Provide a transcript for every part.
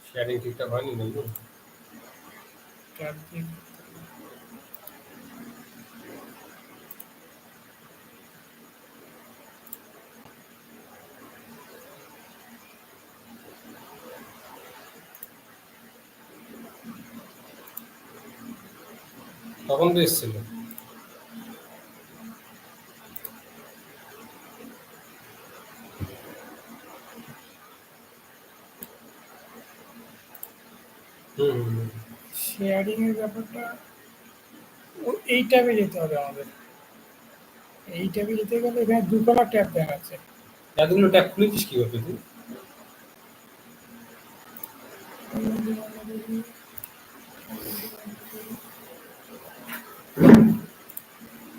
Sharing ঠিকঠাক হয়নি নাকি? তখন তো এসেছিল। শেয়ারিং এর ব্যাপারটা এই ট্যাবে যেতে হবে আমাদের। এই ট্যাবে যেতে গেলে এখানে দুতলা ট্যাব দেখাচ্ছে। এতগুলো ট্যাব খুলেছিস কি করতে তুই?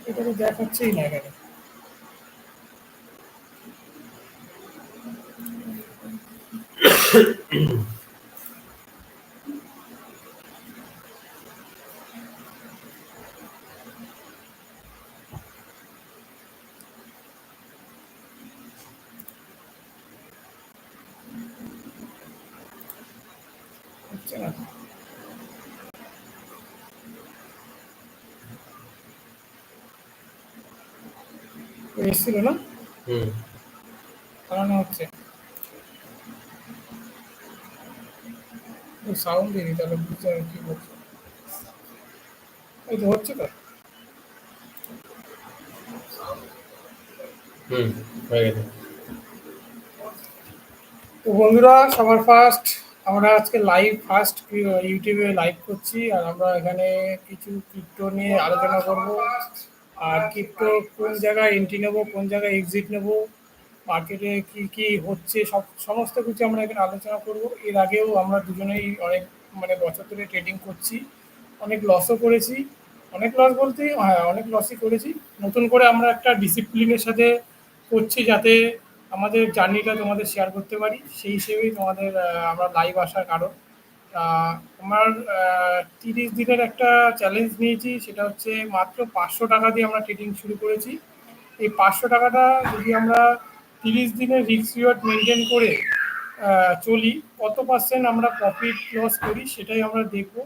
এটা তো দেখাচ্ছেই না এখানে। হচ্ছে না। এসেছিল না? চালানো হচ্ছে। সাউন্ড দিই তাহলে বুঝতে হবে কি বলছে। এই তো হচ্ছে তো। হয়ে গেছে। তো বন্ধুরা, সবার ফার্স্ট আমরা আজকে ফার্স্ট ইউটিউবে লাইভ করছি, আর আমরা এখানে কিছু ক্রিপ্টো নিয়ে আলোচনা করব। আর ক্রিপ্টো কোন জায়গায় এন্ট্রি নেব, কোন জায়গায় এক্সিট নেব, মার্কেটে কি কি হচ্ছে, সমস্ত কিছু আমরা এখানে আলোচনা করব। এর আগেও আমরা দুজনেই অনেক বছর ধরে ট্রেডিং করছি, অনেক লসও করেছি। অনেক লস বলতে হ্যাঁ, অনেক লসই করেছি। নতুন করে আমরা একটা ডিসিপ্লিনের সাথে করছি, যাতে আমাদের জার্নিটা তোমাদের শেয়ার করতে পারি। সেই হিসেবেই তোমাদের আমরা লাইভ আসার কারণ। আমার 30 দিনের একটা চ্যালেঞ্জ নিয়েছি, সেটা হচ্ছে মাত্র 500 টাকা দিয়ে আমরা ট্রেডিং শুরু করেছি। এই 500 টাকাটা যদি আমরা 30 দিনের রিস্ক রিওয়ার্ড মেনটেন করে চলি, কত পার্সেন্ট আমরা প্রফিট লস করি সেটাই আমরা দেখব।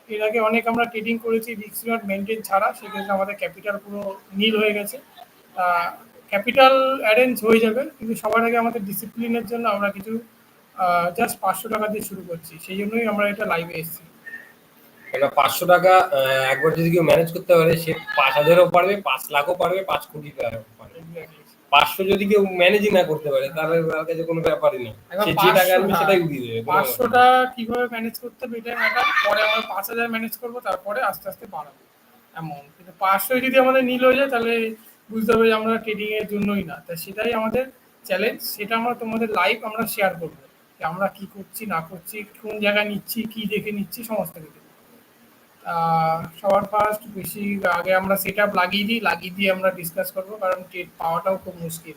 এর আগে অনেক আমরা ট্রেডিং করেছি রিস্ক রিওয়ার্ড মেনটেন ছাড়া, সেক্ষেত্রে আমাদের ক্যাপিটাল পুরো নীল হয়ে গেছে। ক্যাপিটাল অ্যারেঞ্জ হয়ে যাবে, কিন্তু সবার আগে আমাদের ডিসিপ্লিনের জন্য আমরা কিছু জাস্ট 500 টাকা দিয়ে শুরু করছি, সেই জন্যই আমরা এটা লাইভে এসেছি। 500 টাকা একবার যদি কেউ ম্যানেজ করতে পারে, সে 5,000ও পারবে, 5 লাখও পারবে, 5 কোটি টাকাও পারবে। 500 যদি কেউ ম্যানেজই না করতে পারে, তাহলে তার কাছে কোনো ব্যাপারই নেই। সে যে টাকা আনবে সেটাই উড়িয়ে দেবে। 500টা কিভাবে ম্যানেজ করতে হবে এটাই ম্যাটার। পরে আমরা 5,000 ম্যানেজ করবো, তারপরে আস্তে আস্তে বাড়াবো এমন। কিন্তু 500 যদি আমাদের নীল হয়ে যায়, তাহলে বুঝতে হবে যে আমরা ট্রেডিং এর জন্যই না। তা সেটাই আমাদের চ্যালেঞ্জ, সেটা আমরা তোমাদের লাইভ আমরা শেয়ার করবো, যে আমরা কি করছি না করছি, কোন জায়গায় নিচ্ছি, কি দেখে নিচ্ছি, সমস্ত কিছু। সবার ফার্স্ট বেশি আগে আমরা সেট আপ লাগিয়ে দিয়ে আমরা ডিসকাস করবো, কারণ ট্রেড পাওয়াটাও খুব মুশকিল।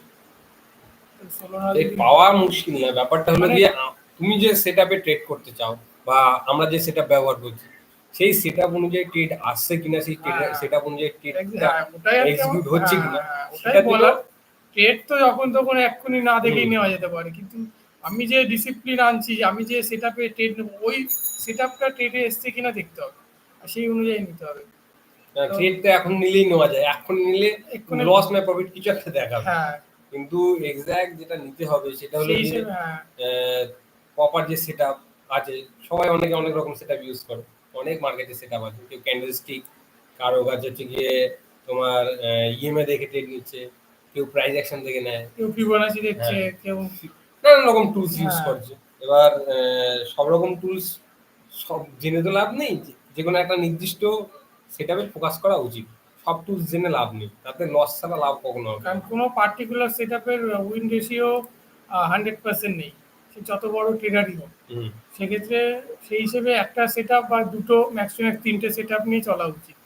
পাওয়া মুশকিল না, ব্যাপারটা হলো যে তুমি যে সেটআপে ট্রেড করতে চাও, বা আমরা যে সেটআপ ব্যবহার করছি, সেই সেটআপ অনুযায়ী ট্রেড আসছে কিনা, সেই সেটআপ অনুযায়ী ট্রেডটা এক্সিকিউট হচ্ছে কিনা, ওটাই বলার। ট্রেড তো যখন তখন এক্ষুনি না দেখেই নেওয়া যেতে পারে, কিন্তু আমি যে ডিসিপ্লিন আনছি, আমি যে সেটআপে ট্রেড নেবো, ওই সেটআপটা ট্রেডে এসছে কিনা দেখতে হবে, আর সেই অনুযায়ী নিতে হবে। ট্রেড তো এখন নিলেই নেওয়া যায়, এখন নিলে লস না প্রফিট কিছু একটা দেখাবে। হ্যাঁ, কিন্তু এক্সাক্ট যেটা নিতে হবে সেটা হলো যে প্রপার যে সেটআপ আছে। সবাই অনেকে অনেক রকম সেটআপ ইউজ করে, অনেক মার্কেটে সেটআপ আছে। কেউ ক্যান্ডেলস্টিক, কারো কাছে হচ্ছে গিয়ে তোমার ইএমএ দেখে ট্রেড নিচ্ছে, কেউ প্রাইস অ্যাকশন দেখে নেয়, কেউ ফিবোনাচি দেখছে, হ্যাঁ কেউ নানান রকম টুলস ইউজ হ্যাঁ করছে। এবার সব রকম টুলস সব জেনে তো লাভ নেই, যে কোনো একটা নির্দিষ্ট সেটআপে ফোকাস করা উচিত। সব টুলস জেনে লাভ নেই, তাতে লস ছাড়া লাভ কখনো হবে কারণ না। কোনো পার্টিকুলার সেটআপের উইন রেশিও 100% নেই, সে যত বড় ট্রেডারই হোক। হুম। সেক্ষেত্রে সেই হিসেবে একটা সেটআপ বা দুটো ম্যাক্সিমাম তিনটে সেটআপ নিয়ে চলা উচিত।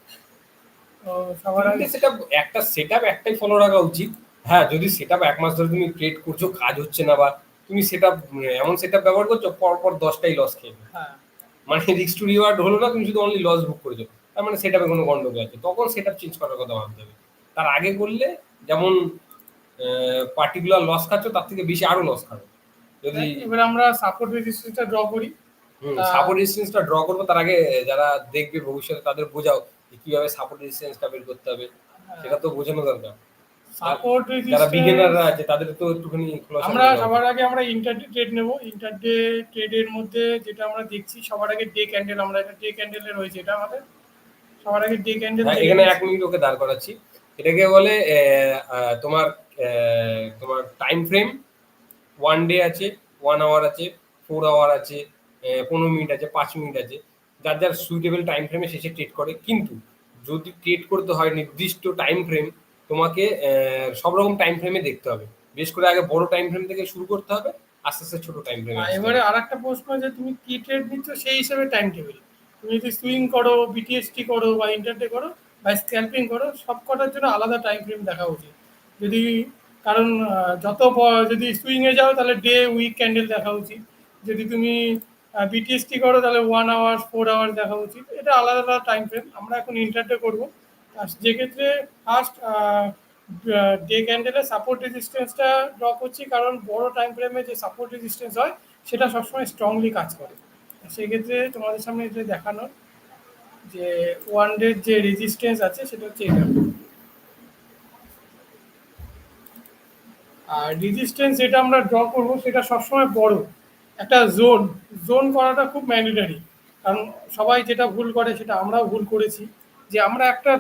তো সবার তিনটে আগে সেটআপ, একটা সেটআপ একটাই ফলো রাখা উচিত। হ্যাঁ, যদি সেটআপ ১ মাস ধরে তুমি ট্রেড করছো, কাজ হচ্ছে না, বা তুমি সেটআপ এমন সেটআপ ব্যবহার করছো পরপর ১০ টাই লস খেয়ে গেলো। হ্যাঁ মানে রিস্ক টু রিওয়ার্ড হলো না, তুমি শুধু অনলি লস বুক করেছো। তার মানে সেটআপে কোনো গন্ডগোল আছে। তখন সেটআপ চেঞ্জ করার কথা ভাবতে হবে। তার আগে করলে যেমন পার্টিকুলার লস খাচ্ছ, তার থেকে বেশি আরো লস খাবে। যদি এবার আমরা সাপোর্ট রেজিস্ট্যান্সটা ড্র করি। সাপোর্ট রেজিস্ট্যান্সটা ড্র করবো, তার আগে যারা দেখবে ভবিষ্যতে তাদের বোঝাও যে কিভাবে সাপোর্ট রেজিস্ট্যান্সটা বের করতে হবে, সেটা তো বোঝানো দরকার। সাপোর্ট যারা রেজিস্ট্যান্স বিগিনাররা আছে তাদের তো একটুখানি খোলাসা আমরা করে দেওয়া সবার উচিত। আগে আমরা ইন্টারডে ট্রেড নেব। ইন্টারডে ট্রেডের মধ্যে যেটা আমরা দেখছি সবার আগে ডে ক্যান্ডেল, আমরা এটা ডে ক্যান্ডেলে রয়েছে, এটা আমাদের সবার আগে ডে ক্যান্ডেল হ্যাঁ, দেখে এখানে ১ নিচ্ছি। মিনিট ওকে দাঁড় করাচ্ছি। এটাকে বলে তোমার তোমার টাইম ফ্রেম। 1 ডে আছে, 1 আওয়ার আছে, 4 আওয়ার আছে, ১৫ মিনিট আছে, ৫ মিনিট আছে। যার যার সুইটেবল টাইম ফ্রেমে শেষে ট্রেড করে। কিন্তু যদি ট্রেড করতে হয় নির্দিষ্ট টাইম ফ্রেম, তোমাকে সব রকম টাইম ফ্রেমে দেখতে হবে। বিশেষ করে আগে বড় টাইম ফ্রেম থেকে শুরু করতে হবে, আস্তে আস্তে ছোট টাইম ফ্রেমে আসতে এবারে হবে। আরেকটা প্রশ্ন, যে তুমি কি ট্রেড নিচ্ছ সেই হিসেবে টাইম টেবিল। তুমি যদি সুইং করো, বিটিএসটি করো বা ইন্টারডে করো বা স্ক্যাল্পিং করো, সব কটার জন্য আলাদা টাইম ফ্রেম দেখা উচিত। যদি কারণ যদি সুইংয়ে যাও তাহলে ডে উইক ক্যান্ডেল দেখা উচিত। যদি তুমি বিটিএসটি করো তাহলে 1 আওয়ার 4 আওয়ার দেখা উচিত। এটা আলাদা আলাদা টাইম ফ্রেম। আমরা এখন ইন্টারডে করবো, আর যেক্ষেত্রে ফার্স্ট ডে ক্যান্ডেলে সাপোর্ট রেজিস্ট্যান্সটা ড্র করছি, কারণ বড় টাইম ফ্রেমে যে সাপোর্ট রেজিস্ট্যান্স হয় সেটা সবসময় স্ট্রংলি কাজ করে। সেক্ষেত্রে তোমাদের সামনে এটা দেখানো যে ওয়ান ডের যে রেজিস্ট্যান্স আছে সেটা হচ্ছে এটা। আর রেজিস্ট্যান্স যেটা আমরা ড্র করব সেটা সবসময় বড় একটা জোন। জোন করাটা খুব ম্যান্ডেটারি, কারণ সবাই যেটা ভুল করে সেটা আমরাও ভুল করেছি, যে আমরা একটা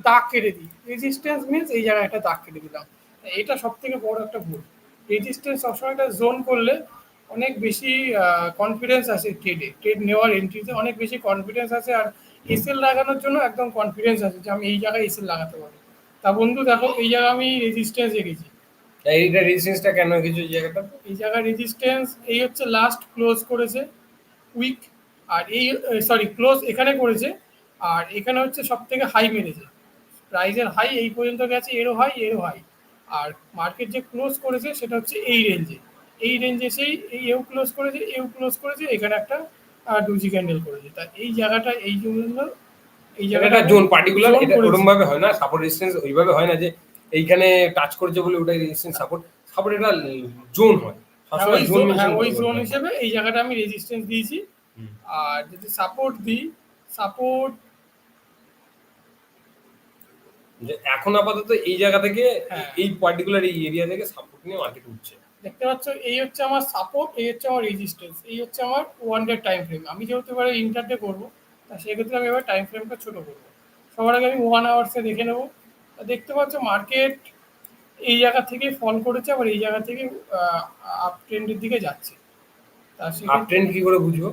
দাগ কেটে দিই। রেজিস্ট্যান্স মিনস এই জায়গায় একটা দাগ কেটে দিলাম, এটা সব থেকে বড় একটা ভুল। রেজিস্ট্যান্স সবসময় একটা জোন করলে অনেক বেশি কনফিডেন্স আছে ট্রেডে, ট্রেড নেওয়ার এন্ট্রিতে অনেক বেশি কনফিডেন্স আছে। আর এসএল লাগানোর জন্য একদম কনফিডেন্স আছে যে আমি এই জায়গায় এসএল লাগাতে পারবো। তা বন্ধু দেখো, এই জায়গায় আমি রেজিস্ট্যান্স রেখেছি। তাই এইটা রেজিস্ট্যান্সটা কেন কিছু এই জায়গাটা? এই জায়গায় রেজিস্ট্যান্স এই হচ্ছে লাস্ট ক্লোজ করেছে উইক, আর এই সরি ক্লোজ এখানে করেছে, আর এখানে হচ্ছে সব থেকে হাই মেরেছে। প্রাইসের হাই এই পর্যন্ত গেছে, এরও হাই এরও হাই। আর মার্কেট যে ক্লোজ করেছে সেটা হচ্ছে এই রেঞ্জে। এই রেঞ্জে সেই এই এও ক্লোজ করেছে, এও ক্লোজ করেছে, এখানে একটা ডুজি ক্যান্ডেল করেছে। তা এই জায়গাটা এই জন্য এই এটা জায়গাটা একটা জোন পার্টিকুলার, জোন এটা ওরকম করেছি। ভাবে হয় না। সাপোর্ট রেজিস্ট্যান্স ওইভাবে হয় না যে এইখানে টাচ করেছে বলে ওটাই রেজিস্ট্যান্স সাপোর্ট। সাপোর্ট এটা জোন হয়, হ্যাঁ সবসময় জোন হ্যাঁ মেনশন ওই করে জোন করতে হবে। হিসেবে এই জায়গাটা আমি রেজিস্ট্যান্স দিয়েছি। হুম। আর যদি সাপোর্ট দিই, সাপোর্ট যে এখন আপাতত এই জায়গা থেকে হ্যাঁ এই পার্টিকুলার এই এরিয়া থেকে সাপোর্ট নিয়ে মার্কেট উঠছে। দেখতে পাচ্ছ, এই হচ্ছে আমার সাপোর্ট, এই হচ্ছে আমার রেজিস্ট্যান্স, এই হচ্ছে আমার ওয়ান ডে টাইম ফ্রেম। আমি যেহেতু এবারে ইন্টারডে করবো, তা সেক্ষেত্রে আমি এবার টাইম ফ্রেমটা ছোটো করবো। সবার আগে আমি 1 আওয়ার্সে দেখে নেবো। তা দেখতে পাচ্ছ মার্কেট এই জায়গা থেকে ফল করেছে, আবার এই জায়গা থেকে আপ ট্রেন্ডের দিকে যাচ্ছে। তা আপ সেক্ষেত্রে ট্রেন্ড কি করে বুঝবো?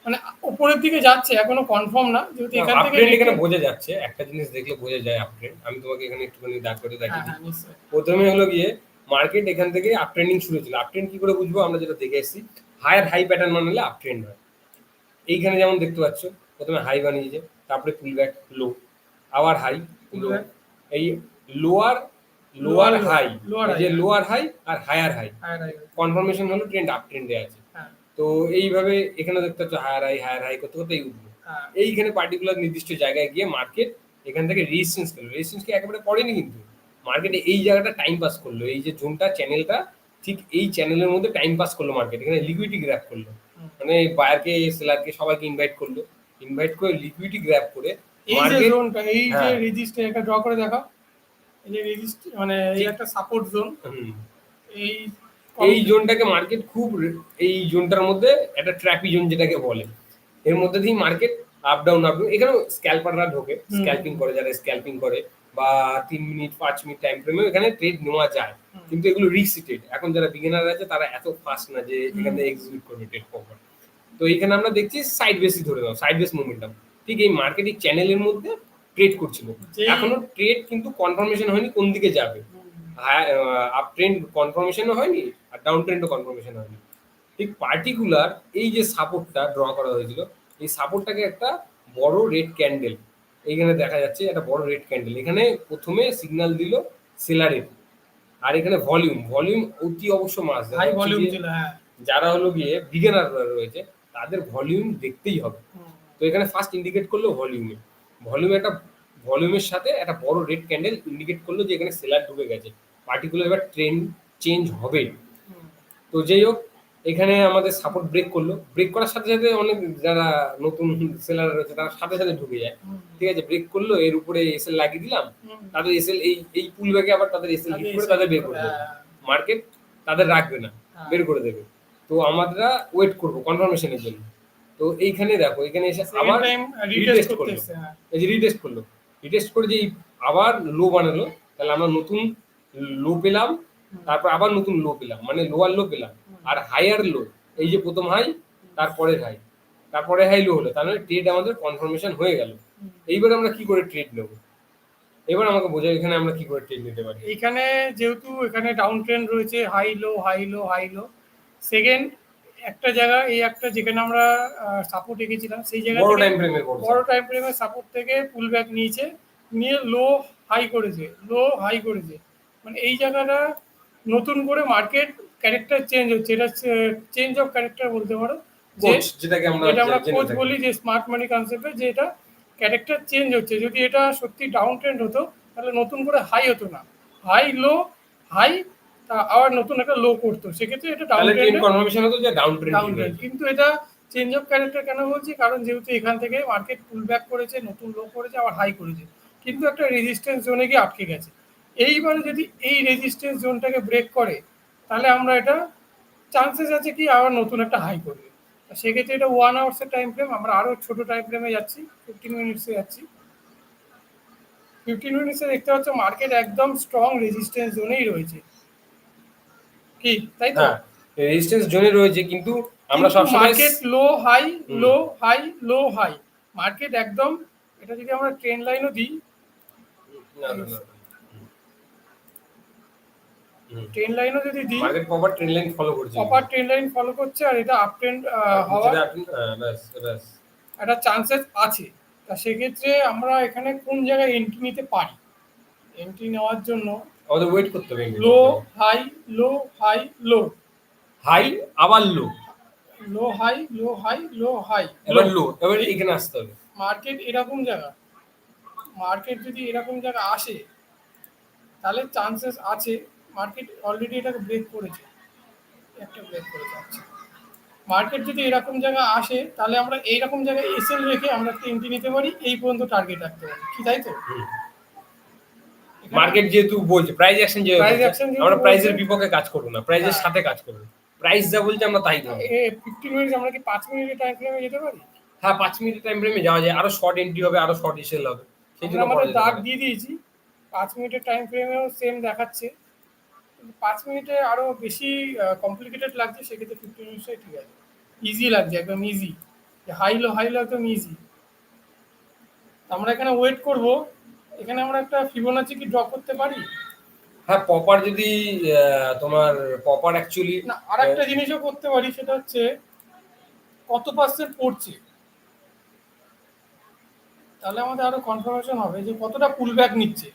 মানে উপরের দিকে যাচ্ছে, এখনো কনফার্ম না, যেহেতু এখান আপ থেকে ট্রেন্ড রেখে। এখানে বোঝা যাচ্ছে, একটা জিনিস দেখলে বোঝা যায় আপ ট্রেন্ড। আমি তোমাকে এখানে একটুখানি দাগ করে হ্যাঁ দেখিয়ে দিই। হ্যাঁ নিশ্চয়ই। প্রথমে হলো গিয়ে মার্কেট এখান থেকে আপ ট্রেন্ডিং শুরু ছিল। আপ ট্রেন্ড কি করে বুঝবো? আমরা যেটা দেখে এসেছি, হায়ার হাই প্যাটার্ন বানালে আপ ট্রেন্ড হয়। এইখানে যেমন দেখতে পাচ্ছ, প্রথমে হাই বানিয়েছে, তারপরে পুল ব্যাক, লো, আবার হাই, লো, Pullback, এই lower lower lower high, lower এই হাই, যে লোয়ার হাই আর higher high, higher high. Confirmation হলো ট্রেন্ড আপ ট্রেন্ডে আছে। হ্যাঁ তো এইভাবে এখানে দেখতে পাচ্ছ হায়ার হাই করতে করতে এই উঠলো। হ্যাঁ এইখানে পার্টিকুলার নির্দিষ্ট জায়গায় গিয়ে মার্কেট এখান থেকে রেজিস্ট্যান্স পেলো। রেজিস্ট্যান্সকে একেবারে পড়েনি, কিন্তু মার্কেটে এই জায়গাটা টাইম পাস করলো। এই যে জোনটা, চ্যানেলটা, ঠিক এই চ্যানেলের মধ্যে টাইম পাস করলো মার্কেট। এখানে লিকুইডিটি গ্র্যাব করলো, হুম। মানে বায়ারকে সেলারকে সবাইকে ইনভাইট করলো। ইনভাইট করে লিকুইডিটি গ্র্যাব করে এই যে মার্কেট, জোনটা, এই যে হ্যাঁ রেজিস্টার, একটা ড্র করে দেখাও। এই যে রেজিস্ট মানে এই ঠিক, একটা সাপোর্ট জোন। হুম, এই এই জোনটাকে মার্কেট খুব, এই জোনটার মধ্যে একটা ট্র্যাপি জোন যেটাকে বলে, এর মধ্যে দিয়ে মার্কেট আপ ডাউন এখানেও স্ক্যাল্পাররা ঢোকে, হুম, স্ক্যাল্পিং করে, যারা স্ক্যাল্পিং করে বা 3 মিনিট 5 মিনিট টাইম ফ্রেমে এখানে ট্রেড নেওয়া যায়, কিন্তু এগুলো রিস্কি ট্রেড। এখন যারা বিগিনার আছে তারা এত ফাস্ট না যে এখানে এক্সিকিউট করবে ট্রেড প্রপার। তো এখানে আমরা দেখছি সাইড বেসই ধরে নাও, সাইড বেস মোমেন্টাম ঠিক এই মার্কেটিং চ্যানেলের মধ্যে ট্রেড করছিল। এখনো ট্রেড কিন্তু কনফার্মেশন হয়নি কোন দিকে যাবে, আপ ট্রেন্ড কনফার্মেশনও হয়নি আর ডাউন ট্রেন্ডও কনফার্মেশন হয়নি। ঠিক পার্টিকুলার এই যে সাপোর্টটা ড্র করা হয়েছিল, এই সাপোর্টটাকে একটা বড় রেড ক্যান্ডেল এইখানে দেখা যাচ্ছে, একটা বড় রেড ক্যান্ডেল এখানে প্রথমে সিগন্যাল দিল সেলারের। আর এখানে ভলিউম অতি অবশ্য মাস হাই ভলিউম ছিল। হ্যাঁ, যারা হলো গিয়ে বিগিনার রয়েছে তাদের ভলিউম দেখতেই হবে। তো এখানে ফার্স্ট ইন্ডিকেট করলো ভলিউমের সাথে একটা বড় রেড ক্যান্ডেল ইন্ডিকেট করলো যে এখানে সেলার ঢুকে গেছে, পার্টিকুলার এবার ট্রেন্ড চেঞ্জ হবে। তো যাই হোক এখানে আমাদের সাপোর্ট ব্রেক করলো, ব্রেক করার সাথে সাথে অনেক যারা নতুন সেলার রয়েছে তারা সাথে সাথে ঢুকে যায়। ঠিক আছে, ব্রেক করলো, এর উপরে এসএল লাগিয়ে দিলাম, তাদের এসএল এই পুল ব্যাগে আবার তাদের এসএল হিট করে তাদের বের করে দেবে, মার্কেট তাদের রাখবে না, বের করে দেবে। তো আমরা ওয়েট করবো কনফার্মেশনের জন্য। তো এইখানে দেখো এখানে এসে আবার রিটেস্ট করলো, এই যে রিটেস্ট করলো, রিটেস্ট করে যে আবার লো বানালো, তাহলে আমরা নতুন লো পেলাম, তারপর আবার নতুন লো পেলাম, মানে লোয়ার লো পেলাম, আর হায়ার লো, এই যে প্রথম হাই তারপরে হাই, তারপরে হাই লো হলো, তাহলে ট্রেড আমাদের কনফার্মেশন হয়ে গেল। এইবার আমরা কি করে ট্রেড নেব, এবার আমাকে বোঝাও এখানে আমরা কি করে ট্রেড নিতে পারি। এখানে যেহেতু এখানে ডাউন ট্রেন্ড রয়েছে, high low high low high low, second একটা জায়গা এই একটা যেখানে আমরা সাপোর্ট এঁকেছিলাম সেই জায়গা বড় থেকে টাইম ফ্রেমে সাপোর্ট থেকে পুল ব্যাক নিয়েছে, নিয়ে লো হাই করেছে, মানে এই জায়গাটা নতুন করে মার্কেট ক্যারেক্টার চেঞ্জ হচ্ছে, এটা চেঞ্জ অফ ক্যারেক্টার বলতে পারো, যেটাকে আমরা কোচ বলি, যে স্মার্ট মানি কনসেপ্টে, যে এটা ক্যারেক্টার চেঞ্জ হচ্ছে। যদি এটা সত্যি ডাউন ট্রেন্ড হতো তাহলে নতুন করে হাই হতো না, হাই লো হাই আবার নতুন একটা লো করতো, সেক্ষেত্রে এটা ডাউন ট্রেন্ড কনফার্মেশন হতো যে ডাউন ট্রেন্ড। কিন্তু এটা চেঞ্জ অফ ক্যারেক্টার কেন বলছি, কারণ যেহেতু এখান থেকে মার্কেট পুল ব্যাক করেছে, নতুন লো করেছে, আবার হাই করেছে, কিন্তু একটা রেজিস্ট্যান্স জোনে গিয়ে আটকে গেছে। এইবারে যদি এই রেজিস্ট্যান্স জোনটাকে ব্রেক করে তাহলে আমরা এটা চান্সেস আছে কি আবার নতুন একটা হাই করবে। সেক্ষেত্রে এটা 1 আওয়ার্সের টাইম ফ্রেম, আমরা আরও ছোট টাইম ফ্রেমে যাচ্ছি, 15 মিনিটসে যাচ্ছি। 15 মিনিটসে দেখতে পাচ্ছ মার্কেট একদম স্ট্রং রেজিস্ট্যান্স জোনেই রয়েছে, কি তাই তো? রেজিস্ট্যান্স জোনে রয়েছে, কিন্তু আমরা সব সময় market low high low high low high, market একদম, এটা যদি আমরা ট্রেন্ড লাইনও দিই, ট্রেন্ড লাইনও যদি দিই, market proper trend line follow করছে, আর এটা আপ ট্রেন্ড হওয়ার একটা চান্সেস আছে। তা সেক্ষেত্রে আমরা এখানে কোন জায়গায় এন্ট্রি নিতে পারি? এন্ট্রি নেওয়ার জন্য আমাদের ওয়েট করতে হবে, low high low high low, high আবার low, low high low high low high, এবার লো, এবার এখানে আসতে হবে। মার্কেট যদি এরকম জায়গা আসে তাহলে চান্সেস আছে, মার্কেট অলরেডি এটাকে ব্রেক করেছে, আচ্ছা, মার্কেট যদি এরকম জায়গা আসে তাহলে আমরা এইরকম জায়গায় এসএল রেখে আমরা একটা এন্ট্রি নিতে পারি, এই পর্যন্ত টার্গেট রাখতে পারি, কি তাই তো? মার্কেট যেহেতু বলছে প্রাইস অ্যাকশন, আমরা প্রাইসের বিপক্ষে কাজ করব না, প্রাইসের সাথে কাজ করব, প্রাইস যা বলছে আমরা তাই করব। 15 মিনিট আমরা কি 5 মিনিটের টাইম ফ্রেমে যেতে পারি? হ্যাঁ, 5 মিনিটের টাইম ফ্রেমে যাওয়া যায়, আরো শর্ট এন্ট্রি হবে, আরো শর্ট এসএল হবে, সেই জন্য আমরা দাগ দিয়ে দিয়েছি। 5 মিনিটের টাইম ফ্রেমেও সেম দেখাচ্ছে, 5 মিনিটে আরো বেশি কমপ্লিকেটেড লাগছে, সেক্ষেত্রে 15 মিনিটে ঠিক আছে, ইজি লাগছে, একদম ইজি, হাই লো একদম ইজি। আমরা এখানে ওয়েট করব, এখানে আমরা একটা ফিবোনাচি কি ড্র করতে পারি? হ্যাঁ, পপার যদি তোমার পপার অ্যাকচুয়ালি না, আরেকটা জিনিসও করতে পারি, সেটা হচ্ছে কত পার্সেন্ট পড়ছে, তাহলে আমাদের আরো কনফার্মেশন হবে যে কতটা পুল ব্যাক নিচ্ছে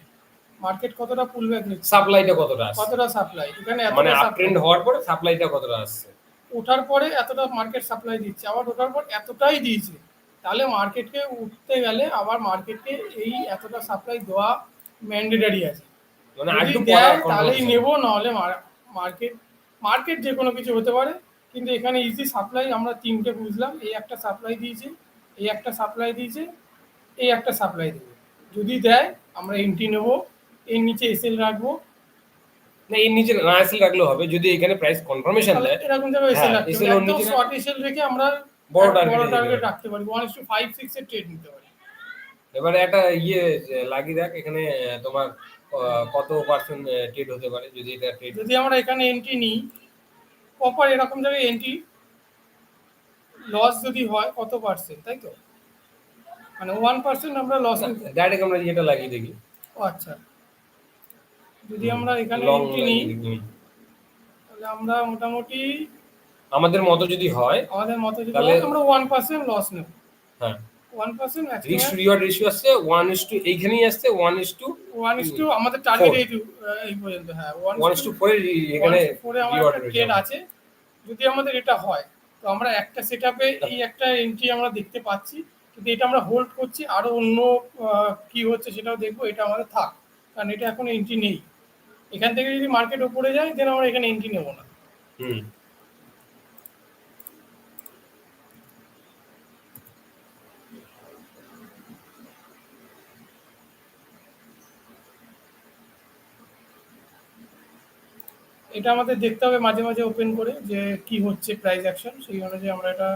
মার্কেট, কতটা পুল ব্যাক নিচ্ছে, সাপ্লাইটা কতটা আসছে, কতটা সাপ্লাই, এখানে মানে আপ ট্রেন্ড হওয়ার পরে সাপ্লাইটা কতটা আসছে, ওঠার পরে এতটা মার্কেট সাপ্লাই দিচ্ছে, আবার ওঠার পর এতটাই দিয়েছে, তাহলে মার্কেটকে উঠতে গেলে আবার মার্কেটকে এই এতটা সাপ্লাই দেওয়া ম্যান্ডেটারি আছে, মানে যদি দেয় তাহলেই নেব, নাহলে মার্কেট যে কোনো কিছু হতে পারে। কিন্তু এখানে ইজি সাপ্লাই আমরা তিনটে বুঝলাম, এই একটা সাপ্লাই দিয়েছে, এই একটা সাপ্লাই দিয়েছে, এই একটা সাপ্লাই দেবে, যদি দেয় আমরা এন্ট্রি নেব, এর নিচে এসএল রাখবো, না এর নিচে না এসএল রাখলেও হবে, যদি এখানে প্রাইস কনফার্মেশন দেয় এরকম জায়গায় এসএল রাখতে হবে, একদম শর্ট এসএল রেখে আমরা বড় টার্গেট রাখতে পারি, 1:5 6 এর ট্রেড নিতে পারি। এবারে একটা লাগিয়ে দেখ এখানে তোমার কত পার্সেন্ট ট্রেড হতে পারে যদি এটা ট্রেড। যদি আমরা এখানে এন্ট্রি নিই, প্রপার এরকম জায়গায় এন্ট্রি লস যদি হয় কত পার্সেন্ট, তাই তো? মানে 1% আমরা লস না, নিতে। ডাইরেক্ট আমরা ইয়েটা লাগিয়ে দেখি। ও আচ্ছা, যদি আমরা এখানে লং এন্ট্রি নিই লাগিয়ে দেখি। তাহলে আমরা মোটামুটি আমাদের মতো যদি হয় আমাদের মতো যদি তাহলে হয় আমরা 1% লস নেব। হ্যাঁ 1% রিস্ক ম্যাক্সিমাম। রিওয়ার্ড রেশিও আসছে 1:, এইখানেই আসছে 1:4। 1:, আমাদের টার্গেট এই পর্যন্ত, হ্যাঁ 1:4 এখানে 1:4 আমার রিওয়ার্ড একটা রয়েছে ট্রেড আমাদের। আছে। যদি আমাদের এটা হয় তো আমরা একটা সেট আপে এই একটা এন্ট্রি আমরা দেখতে পাচ্ছি, কিন্তু এটা আমরা হোল্ড করছি, আরো অন্য কি হচ্ছে সেটাও দেখবো। এটা আমাদের থাক, কারণ এটা এখন এন্ট্রি নেই। এখান থেকে যদি মার্কেট উপরে যায় দেন আমরা এখানে এন্ট্রি নেবো না। হুম এটা আমাদের দেখতে হবে মাঝে মাঝে ওপেন করে যে কি হচ্ছে প্রাইস অ্যাকশন, সেই অনুযায়ী আমরা এটা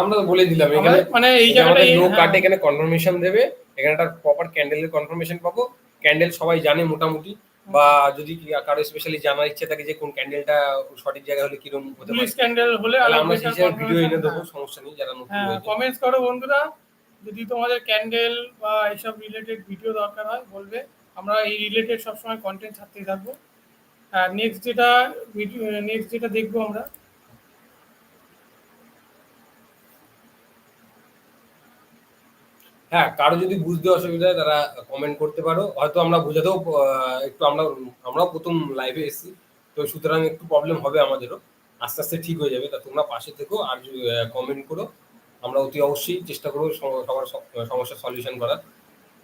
আমরা তো বলে দিলাম এখানে আমাদের মানে এই এই যে জায়গাটা আমাদের লো কাট হ্যাঁ এখানে কনফার্মেশন দেবে। এখানে একটা প্রপার ক্যান্ডেলের কনফার্মেশন পাবো। ক্যান্ডেল সবাই জানে মোটামুটি, বা যদি কারো স্পেশালি জানার ইচ্ছে থাকে যে কোন ক্যান্ডেলটা সঠিক জায়গায় হলে কিরকম হতে বুলিশ পারে, ক্যান্ডেল হলে তাহলে আরো আমরা সেই বেটার হিসাবে ভিডিও কনফার্মেশন। এনে দেবো, হ্যাঁ সমস্যা নেই যারা নতুন হ্যাঁ, রয়েছে। কমেন্টস করো বন্ধুরা, যদি তোমাদের ক্যান্ডেল বা এইসব রিলেটেড ভিডিও দরকার হয় বলবে, আমরা এই রিলেটেড সবসময় কন্টেন্ট ছাড়তেই থাকবো। আর নেক্সট যেটা ভিডিও, নেক্সট যেটা দেখবো আমরা, হ্যাঁ কারো যদি বুঝতে অসুবিধা হয় তারা কমেন্ট করতে পারো, হয়তো আমরা বোঝাতেও একটু আমরাও প্রথম লাইভে এসেছি, তো সুতরাং একটু প্রবলেম হবে আমাদেরও। আস্তে আস্তে ঠিক হয়ে যাবে, তা তোমরা পাশে থেকো আর কমেন্ট করো। আমরা অতি অবশ্যই চেষ্টা করবো সবার সমস্যার সলিউশন করার।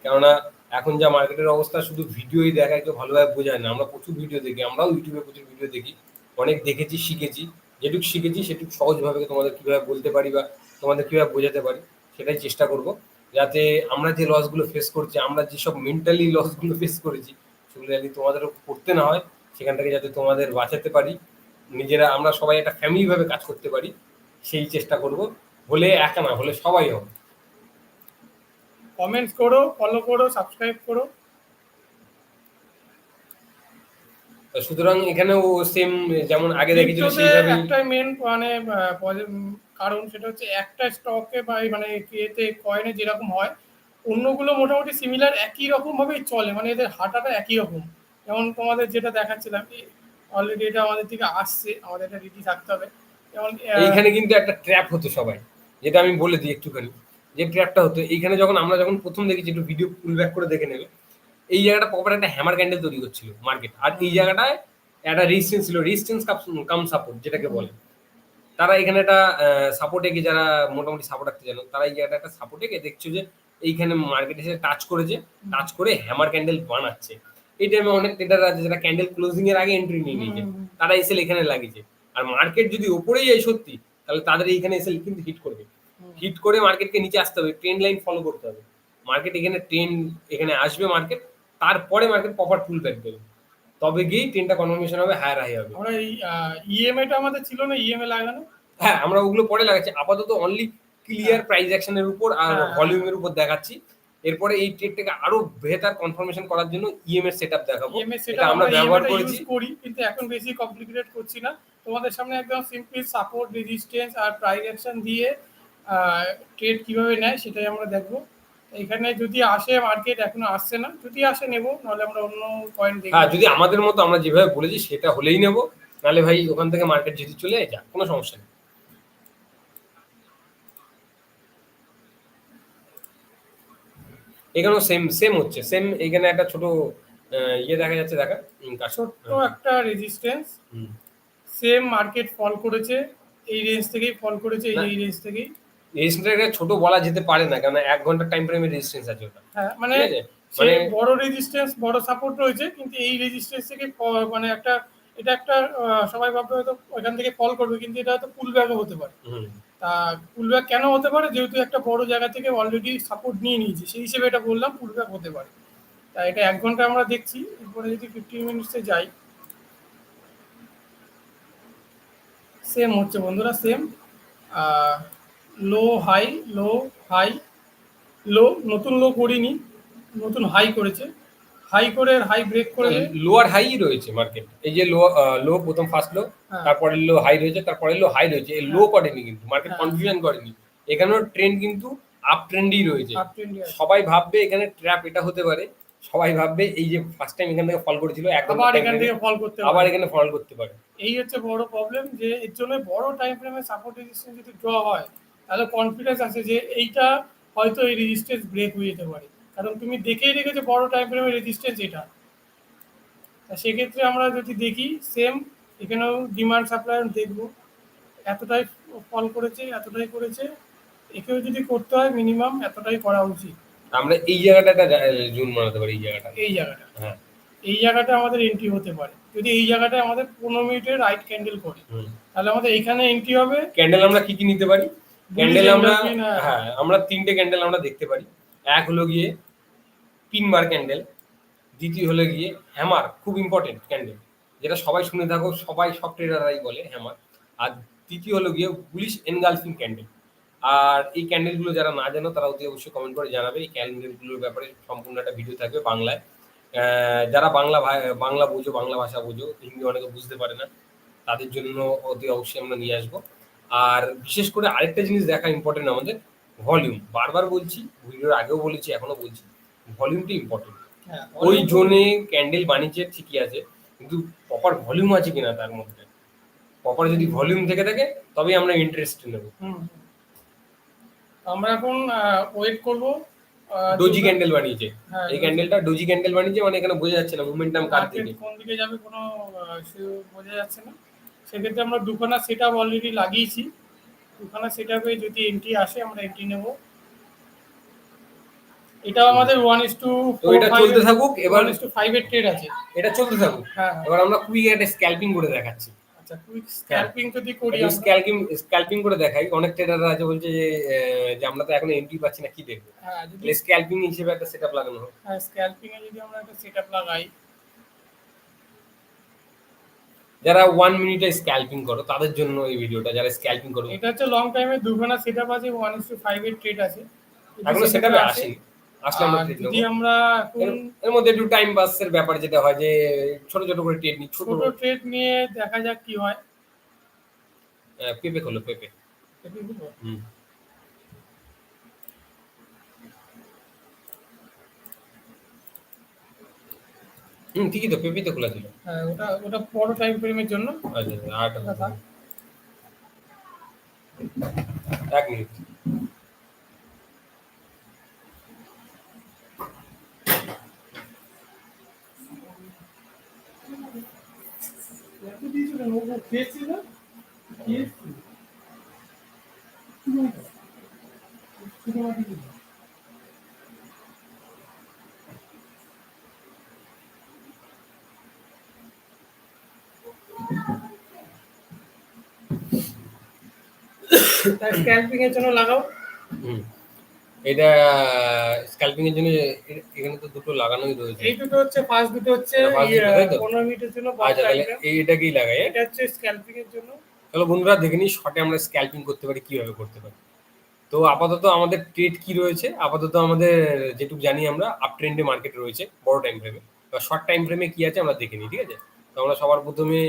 কেননা এখন যা মার্কেটের অবস্থা, শুধু ভিডিওই দেখায় কেউ ভালোভাবে বোঝায় না। আমরা প্রচুর ভিডিও দেখি, আমরাও ইউটিউবে প্রচুর ভিডিও দেখি, অনেক দেখেছি, শিখেছি। যেটুকু শিখেছি সেটুকু সহজভাবে তোমাদের কিভাবে বলতে পারি বা তোমাদের কিভাবে বোঝাতে পারি সেটাই চেষ্টা করব, যাতে আমরা যে লসগুলো ফেস করছি, আমরা যেসব মেন্টালি লসগুলো ফেস করেছি, সেগুলো যদি তোমাদেরও করতে না হয়, সেখান থেকে যাতে তোমাদের বাঁচাতে পারি, নিজেরা আমরা সবাই একটা ফ্যামিলি ভাবে কাজ করতে পারি, সেই চেষ্টা করব। হলে একা না, হলে সবাই হবে। কমেন্টস করো, ফলো করো, সাবস্ক্রাইব করো। সুতরাং এখানেও সেম যেমন আগে দেখেছিল ক্রিপ্টোতে সেইভাবেই। একটা মেন মানে কারণ সেটা হচ্ছে একটা স্টকে বা মানে এতে কয়েনে যেরকম হয়, অন্যগুলো মোটামুটি সিমিলার একই রকম ভাবেই চলে, মানে এদের হাঁটাটা একই রকম। যেমন তোমাদের যেটা দেখাচ্ছিলাম, অলরেডি এটা আমাদের দিকে আসছে, আমাদের এটা রেডি থাকতে হবে। যেমন এইখানে কিন্তু একটা ট্র্যাপ হতো সবাই, যেটা আমি বলে দিই একটুখানি। যে ট্র্যাপটা হতো এইখানে, যখন আমরা প্রথম দেখেছি, একটু ভিডিও পুল ব্যাক করে দেখে নেবে, এই জায়গাটা প্রপার একটা হ্যামার ক্যান্ডেল তৈরি করছিল মার্কেট, আর এই জায়গাটায় একটা রেজিস্ট্যান্স ছিল, রেজিস্ট্যান্স কাম সাপোর্ট যেটাকে বলে। তারা এখানে একটা সাপোর্ট এঁকে, যারা মোটামুটি সাপোর্ট রাখতে জানো, তারা এই জায়গাটা একটা সাপোর্ট এঁকে দেখছো যে এইখানে মার্কেট এসে টাচ করেছে, টাচ করে হ্যামার ক্যান্ডেল বানাচ্ছে। এই টাইমে অনেক ট্রেডার আছে যারা ক্যান্ডেল ক্লোজিং এর আগে এন্ট্রি নিয়ে নিয়েছে, তারা এসে এখানে লাগিয়েছে। আর মার্কেট যদি ওপরেই যায় সত্যি, তাহলে তাদের এইখানে এসে কিন্তু হিট করবে। হিট করে মার্কেটকে নিচে আসতে হবে, ট্রেন্ড লাইন ফলো করতে হবে। মার্কেট এখানে ট্রেন্ড এখানে আসবে মার্কেট, তারপরে মার্কেট প্রপার পুল ব্যাক দেবে, তবে গিয়েই ট্রেনটা কনফার্মেশন হবে, হায়ার হাই হবে। আমরা এই ইএমআইটা আমাদের ছিল না, ইএমআই লাগানো। হ্যাঁ আমরা ওগুলো পরে লাগাচ্ছি, আপাতত অনলি ক্লিয়ার প্রাইস অ্যাকশনের উপর আর হ্যাঁ, ভলিউমের উপর দেখাচ্ছি। এরপরে এই ট্রেডটাকে আরো বেহতার কনফার্মেশন করার জন্য ইএম এর সেটআপ দেখাবো, ইএমআই সেটা এটা আমরা আমরা ব্যবহার ইএমআইটা করেছি। ইউজ করি, কিন্তু এখন বেশি কমপ্লিকেটেড করছি না। তোমাদের সামনে একদম সিম্পল সাপোর্ট, রেজিস্ট্যান্স আর প্রাইস অ্যাকশন দিয়ে ট্রেড কিভাবে নেয় সেটাই আমরা দেখবো। এখানে যদি আসে মার্কেট, এখনো আসছে না, যদি আসে নেবো, নাহলে আমরা অন্য পয়েন্ট দেখবো। হ্যাঁ যদি আমাদের মতো আমরা যেভাবে বলেছি সেটা হলেই নেবো, নাহলে ভাই ওখান থেকে মার্কেট যদি চলে যায় কোনো সমস্যা নেই। এখানেও সেম সেম হচ্ছে, সেম এখানে একটা ছোট দেখা যাচ্ছে, দেখা ছোট্ট একটা রেজিস্ট্যান্স, হুম। সেম মার্কেট ফল করেছে, এই রেঞ্জ থেকেই ফল করেছে, না, এই রেঞ্জ থেকেই। রেজিস্ট্যান্সটা ছোট বলা যেতে পারে না, কারণ 1 ঘন্টার টাইম ফ্রেমের রেজিস্ট্যান্স আছে ওটা। হ্যাঁ মানে ঠিক আছে, সে মানে বড় রেজিস্ট্যান্স, বড় সাপোর্ট রয়েছে, কিন্তু এই রেজিস্ট্যান্স থেকে মানে একটা, এটা একটা সবাই ভাববে হয়তো ওইখান থেকে ফল করবে, কিন্তু এটা হয়তো পুল ব্যাকও হতে পারে। হুম। তা পুল ব্যাক কেন হতে পারে, যেহেতু একটা বড় জায়গা থেকে অলরেডি সাপোর্ট নিয়ে নিয়েছে, সেই হিসেবে এটা বললাম পুল ব্যাক হতে পারে। তা এটা 1 ঘন্টা আমরা দেখছি, এরপরে যদি 15 মিনিটসে যাই, সেম হচ্ছে বন্ধুরা, same low high, low high, low, নতুন লো করিনি, নতুন হাই করেছে, হাই করে হাই ব্রেক করবে। লো আর হাই রয়েছে মার্কেট। এই যে লো, লো প্রথম ফার্স্ট লো, হ্যাঁ তারপরে লো হাই রয়েছে, তারপরে লো হাই রয়েছে। এই লো হ্যাঁ করেনি কিন্তু মার্কেট, হ্যাঁ, কনফিউশন করেনি। এখানেও ট্রেন্ড কিন্তু আপ ট্রেন্ডই রয়েছে। আপ ট্রেন্ডে আছে। সবাই ভাববে এখানে ট্র্যাপ এটা হতে পারে, সবাই ভাববে এই যে ফার্স্ট টাইম এখান থেকে ফল করেছিল এক ঘন্টা আবার টাইম এখান ফ্রেমে, থেকে ফল করতে আবার পারে। এখানে ফল করতে পারে। এই হচ্ছে বড় প্রবলেম, যে এর জন্য বড় টাইম ফ্রেমে সাপোর্ট রেজিস্ট্যান্স যদি ড্র হয়, তাহলে কনফিডেন্স আছে যে এইটা হয়তো এই রেজিস্ট্যান্স ব্রেক হয়ে যেতে পারে, কারণ তুমি দেখেই রেখেছো বড় টাইম ফ্রেমের রেজিস্ট্যান্স এটা। তা সেক্ষেত্রে আমরা যদি দেখি সেম, এখানেও ডিমান্ড সাপ্লাই দেখবো, এতটাই ফল করেছে, এতটাই করেছে, একেও যদি করতে হয় মিনিমাম এতটাই করা উচিত। আমরা এই জায়গাটা একটা জুন বানাতে পারি, এই জায়গাটা। এই জায়গাটা, হ্যাঁ। এই জায়গাটা আমাদের এন্ট্রি হতে পারে, যদি এই জায়গাটায় আমাদের 15 মিনিটের রাইট ক্যান্ডেল করে, তাহলে আমাদের এখানে এন্ট্রি হবে। ক্যান্ডেল আমরা কি কি নিতে পারি? ক্যান্ডেল আমরা, হ্যাঁ, হ্যাঁ আমরা তিনটে ক্যান্ডেল আমরা দেখতে পারি। এক হলো গিয়ে পিন বার ক্যান্ডেল, দ্বিতীয় হলো গিয়ে হ্যামার, খুব ইম্পর্টেন্ট ক্যান্ডেল, যেটা সবাই শুনে থাকো, সবাই সব ট্রেডাররাই বলে হ্যামার। আর তৃতীয় হলো গিয়ে বুলিশ এনগালফিং ক্যান্ডেল। আর এই ক্যান্ডেলগুলো যারা না জানো তারা অতি অবশ্যই কমেন্ট করে জানাবে। এই ক্যান্ডেলগুলোর ব্যাপারে সম্পূর্ণ একটা ভিডিও থাকবে বাংলায়। যারা বাংলা বোঝো, বাংলা ভাষা বোঝো, হিন্দি অনেকে বুঝতে পারে না, তাদের জন্য অতি অবশ্যই আমরা নিয়ে আসবো। আর বিশেষ করে আরেকটা জিনিস দেখা ইম্পর্টেন্ট আমাদের, ভলিউম। বারবার বলছি, ভিডিওর আগেও বলেছি, এখনো বলছি, ভলিউমটা ইম্পর্টেন্ট। হ্যাঁ, ওই জোনে ক্যান্ডেল বানিয়েছে ঠিকই আছে, কিন্তু প্রপার ভলিউম আছে কিনা তার মধ্যে, প্রপার যদি ভলিউম থেকে থাকে তবেই আমরা ইন্টারেস্ট নেব। আমরা এখন ওয়েট করব। ডোজি ক্যান্ডেল বানিয়েছে, হ্যাঁ, এই ক্যান্ডেলটা ডোজি ক্যান্ডেল বানিয়েছে, মানে এখানে বোঝা যাচ্ছে না মোমেন্টাম কার মার্কেট দিকে। কোন দিকে যাবে কোনো বোঝা যাচ্ছে না। সেক্ষেত্রে আমরা দুখানা সেট আপ অলরেডি লাগিয়েছি, দুখানা সেট আপে যদি এন্ট্রি আসে আমরা এন্ট্রি নেব। এটাও আমাদের তো এটা চলতে থাকুক, এবার 1:5 এর ট্রেড আছে। এটা চলতে থাকুক। হ্যাঁ, এবার আমরা কুইক একটা স্ক্যাল্পিং করে দেখাচ্ছি। আচ্ছা, কুইক স্ক্যালপিং যদি করি একটু আমরা। স্ক্যাল্পিং করে দেখাই। অনেক ট্রেডাররা আছে বলছে যে আমরা তো এখনো এন্ট্রি পাচ্ছি না, কি দেখবো? হ্যাঁ, যদি স্ক্যাল্পিং হিসেবে একটা সেটআপ লাগানো হোক। স্ক্যালপিং এ যদি আমরা একটা সেট আপ লাগাই, যারা 1 মিনিটে স্ক্যাল্পিং করো তাদের জন্য এই ভিডিওটা, যারা স্ক্যাল্পিং করো। এটা হচ্ছে লং টাইমে দুখানা সেট আপ আছে, 1:5 এর ট্রেড আছে। যদি এখনো setup সেটআপে এ আসে, আসেনি, আসলে আমরা আর ট্রেড যদি নেবো। আমরা এখন এর মধ্যে একটু টাইম পাসের ব্যাপার যেটা হয়, যে ছোট ছোট করে ট্রেড নিই, ছোট ছোট ট্রেড নিয়ে দেখা যাক কি হয়। পেপে খোলো, পেপে। এটা বুঝবো। হুম, ঠিকই তো, পেপি তো খোলা ছিল। হ্যাঁ, ওটা ওটা বড় টাইম ফ্রেমের জন্য। আচ্ছা আচ্ছা, ওটা থাক। 1 মিনিট। এত দিয়েছিলেন, ও খেয়েছি না, খেয়েছি। স্ক্যালপিং এর জন্য লাগাও। হুম, এটা স্ক্যাল্পিং এর জন্য এখানে তো দুটো লাগানোই রয়েছে। এই দুটো হচ্ছে, ফার্স্ট দুটো হচ্ছে এটা first দুটো, তাই তো? 15 মিনিটের জন্য। আচ্ছা, তাহলে এইটাকেই লাগাই। এটা হচ্ছে স্ক্যালপিং এর জন্য। চলো বন্ধুরা দেখে নিই শর্টে আমরা স্ক্যাল্পিং করতে পারি, কিভাবে করতে পারি। তো আপাতত আমাদের ট্রেড কি রয়েছে, আপাতত আমাদের যেটুকু জানি আমরা আপ ট্রেন্ডে মার্কেট রয়েছে বড় টাইম ফ্রেমে। বা শর্ট টাইম ফ্রেমে কি আছে আমরা দেখে নিই, ঠিক আছে? তো আমরা সবার প্রথমে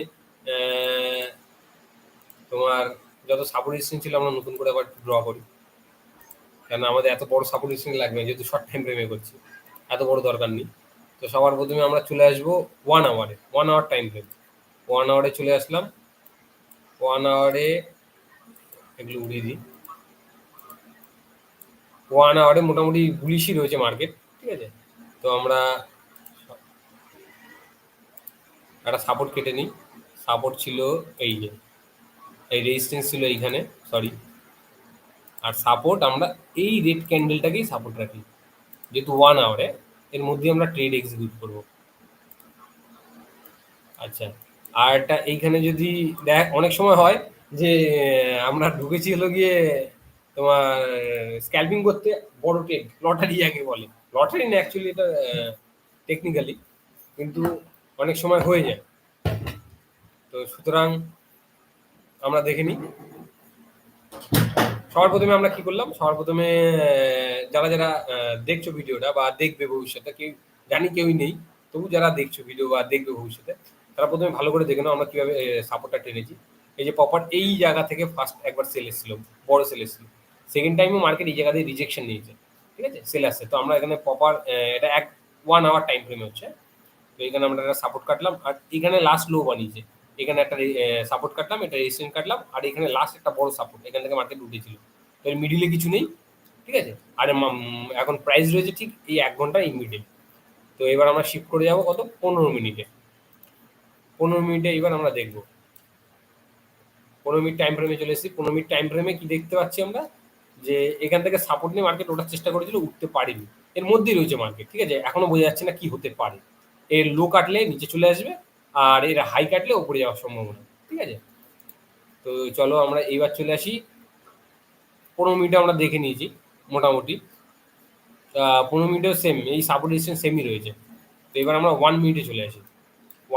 তোমার যত সাপোর্ট রেজিস্ট্যান্স ছিল আমরা নতুন করে আবার ড্র করি, কেন আমাদের এত বড় সাপোর্ট রেজিস্ট্যান্স লাগবে না, যেহেতু শর্ট টাইম ফ্রেমে করছি, এত বড় দরকার নেই। তো সবার প্রথমে আমরা চলে আসবো 1 আওয়ারে, 1 আওয়ার টাইম ফ্রেম। 1 আওয়ারে চলে আসলাম। 1 আওয়ারে এগুলো উড়িয়ে দিই। 1 আওয়ারে মোটামুটি বুলিশই রয়েছে মার্কেট, ঠিক আছে? তো আমরা একটা সাপোর্ট কেটে নিই। সাপোর্ট ছিল এই যে, এই রেজিস্ট্যান্স ছিল এইখানে, সরি। আর সাপোর্ট আমরা এই রেড ক্যান্ডেলটাকেই সাপোর্ট রাখি, যেহেতু 1 আওয়ারে এর মধ্যে আমরা ট্রেড এক্সিকিউট করবো। আচ্ছা, আর একটা এইখানে যদি দেখ, অনেক সময় হয় যে আমরা ঢুকেছি হলো গিয়ে তোমার স্ক্যালপিং করতে, বড় ট্রেড, লটারি যাকে বলে, লটারি না অ্যাকচুয়ালি এটা টেকনিক্যালি, কিন্তু অনেক সময় হয়ে যায়। তো সুতরাং আমরা দেখে নিই সবার প্রথমে আমরা কি করলাম, সবার প্রথমে যারা যারা দেখছো ভিডিওটা বা দেখবে ভবিষ্যতে, কেউ জানি কেউই নেই, তবু যারা দেখছো ভিডিও বা দেখবে ভবিষ্যতে, তারা প্রথমে ভালো করে দেখে নাও আমরা কিভাবে সাপোর্টটা টেনেছি। এই যে প্রপার এই জায়গা থেকে ফার্স্ট একবার সেল এসেছিল, বড় সেল এসেছিল। সেকেন্ড টাইমও মার্কেট এই জায়গা দিয়ে রিজেকশন নিয়েছে, ঠিক আছে, সেল আসছে। তো আমরা এখানে প্রপার এটা 1 আওয়ার টাইম ফ্রেমে হচ্ছে। তো এখানে আমরা একটা সাপোর্ট কাটলাম, আর এখানে লাস্ট লো বানিয়েছে। এখানে একটা সাপোর্ট কাটলাম, এটা রেজিস্ট্যান্স কাটলাম, আর এখানে লাস্ট একটা বড় সাপোর্ট, এখান থেকে মার্কেট উঠেছিল। তো এর মিডিলে কিছু নেই, ঠিক আছে। আর এখন প্রাইস রয়েছে ঠিক এই 1 ঘন্টা এই মিডিল। তো এবার আমরা শিফট করে যাবো কত, 15 মিনিটে। 15 মিনিটে এবার আমরা দেখবো, 15 মিনিট টাইম ফ্রেমে চলে এসেছি। 15 মিনিট টাইম ফ্রেমে কি দেখতে পাচ্ছি আমরা, যে এখান থেকে সাপোর্ট নিয়ে মার্কেট ওঠার চেষ্টা করেছিল, উঠতে পারেনি। এর মধ্যেই রয়েছে মার্কেট, ঠিক আছে, এখনো বোঝা যাচ্ছে না কি হতে পারে। এর লো কাটলে নিচে চলে আসবে, আর এর হাই কাটলে উপরে যাওয়ার সম্ভাবনা, ঠিক আছে। তো চলো আমরা এইবার চলে আসি, 15 মিনিটে আমরা দেখে নিয়েছি মোটামুটি। 15 মিনিটেও সেম, এই সাপোর্ট রেজিস্ট্যান্স সেমই রয়েছে। তো এবার আমরা 1 মিনিটে চলে আসি।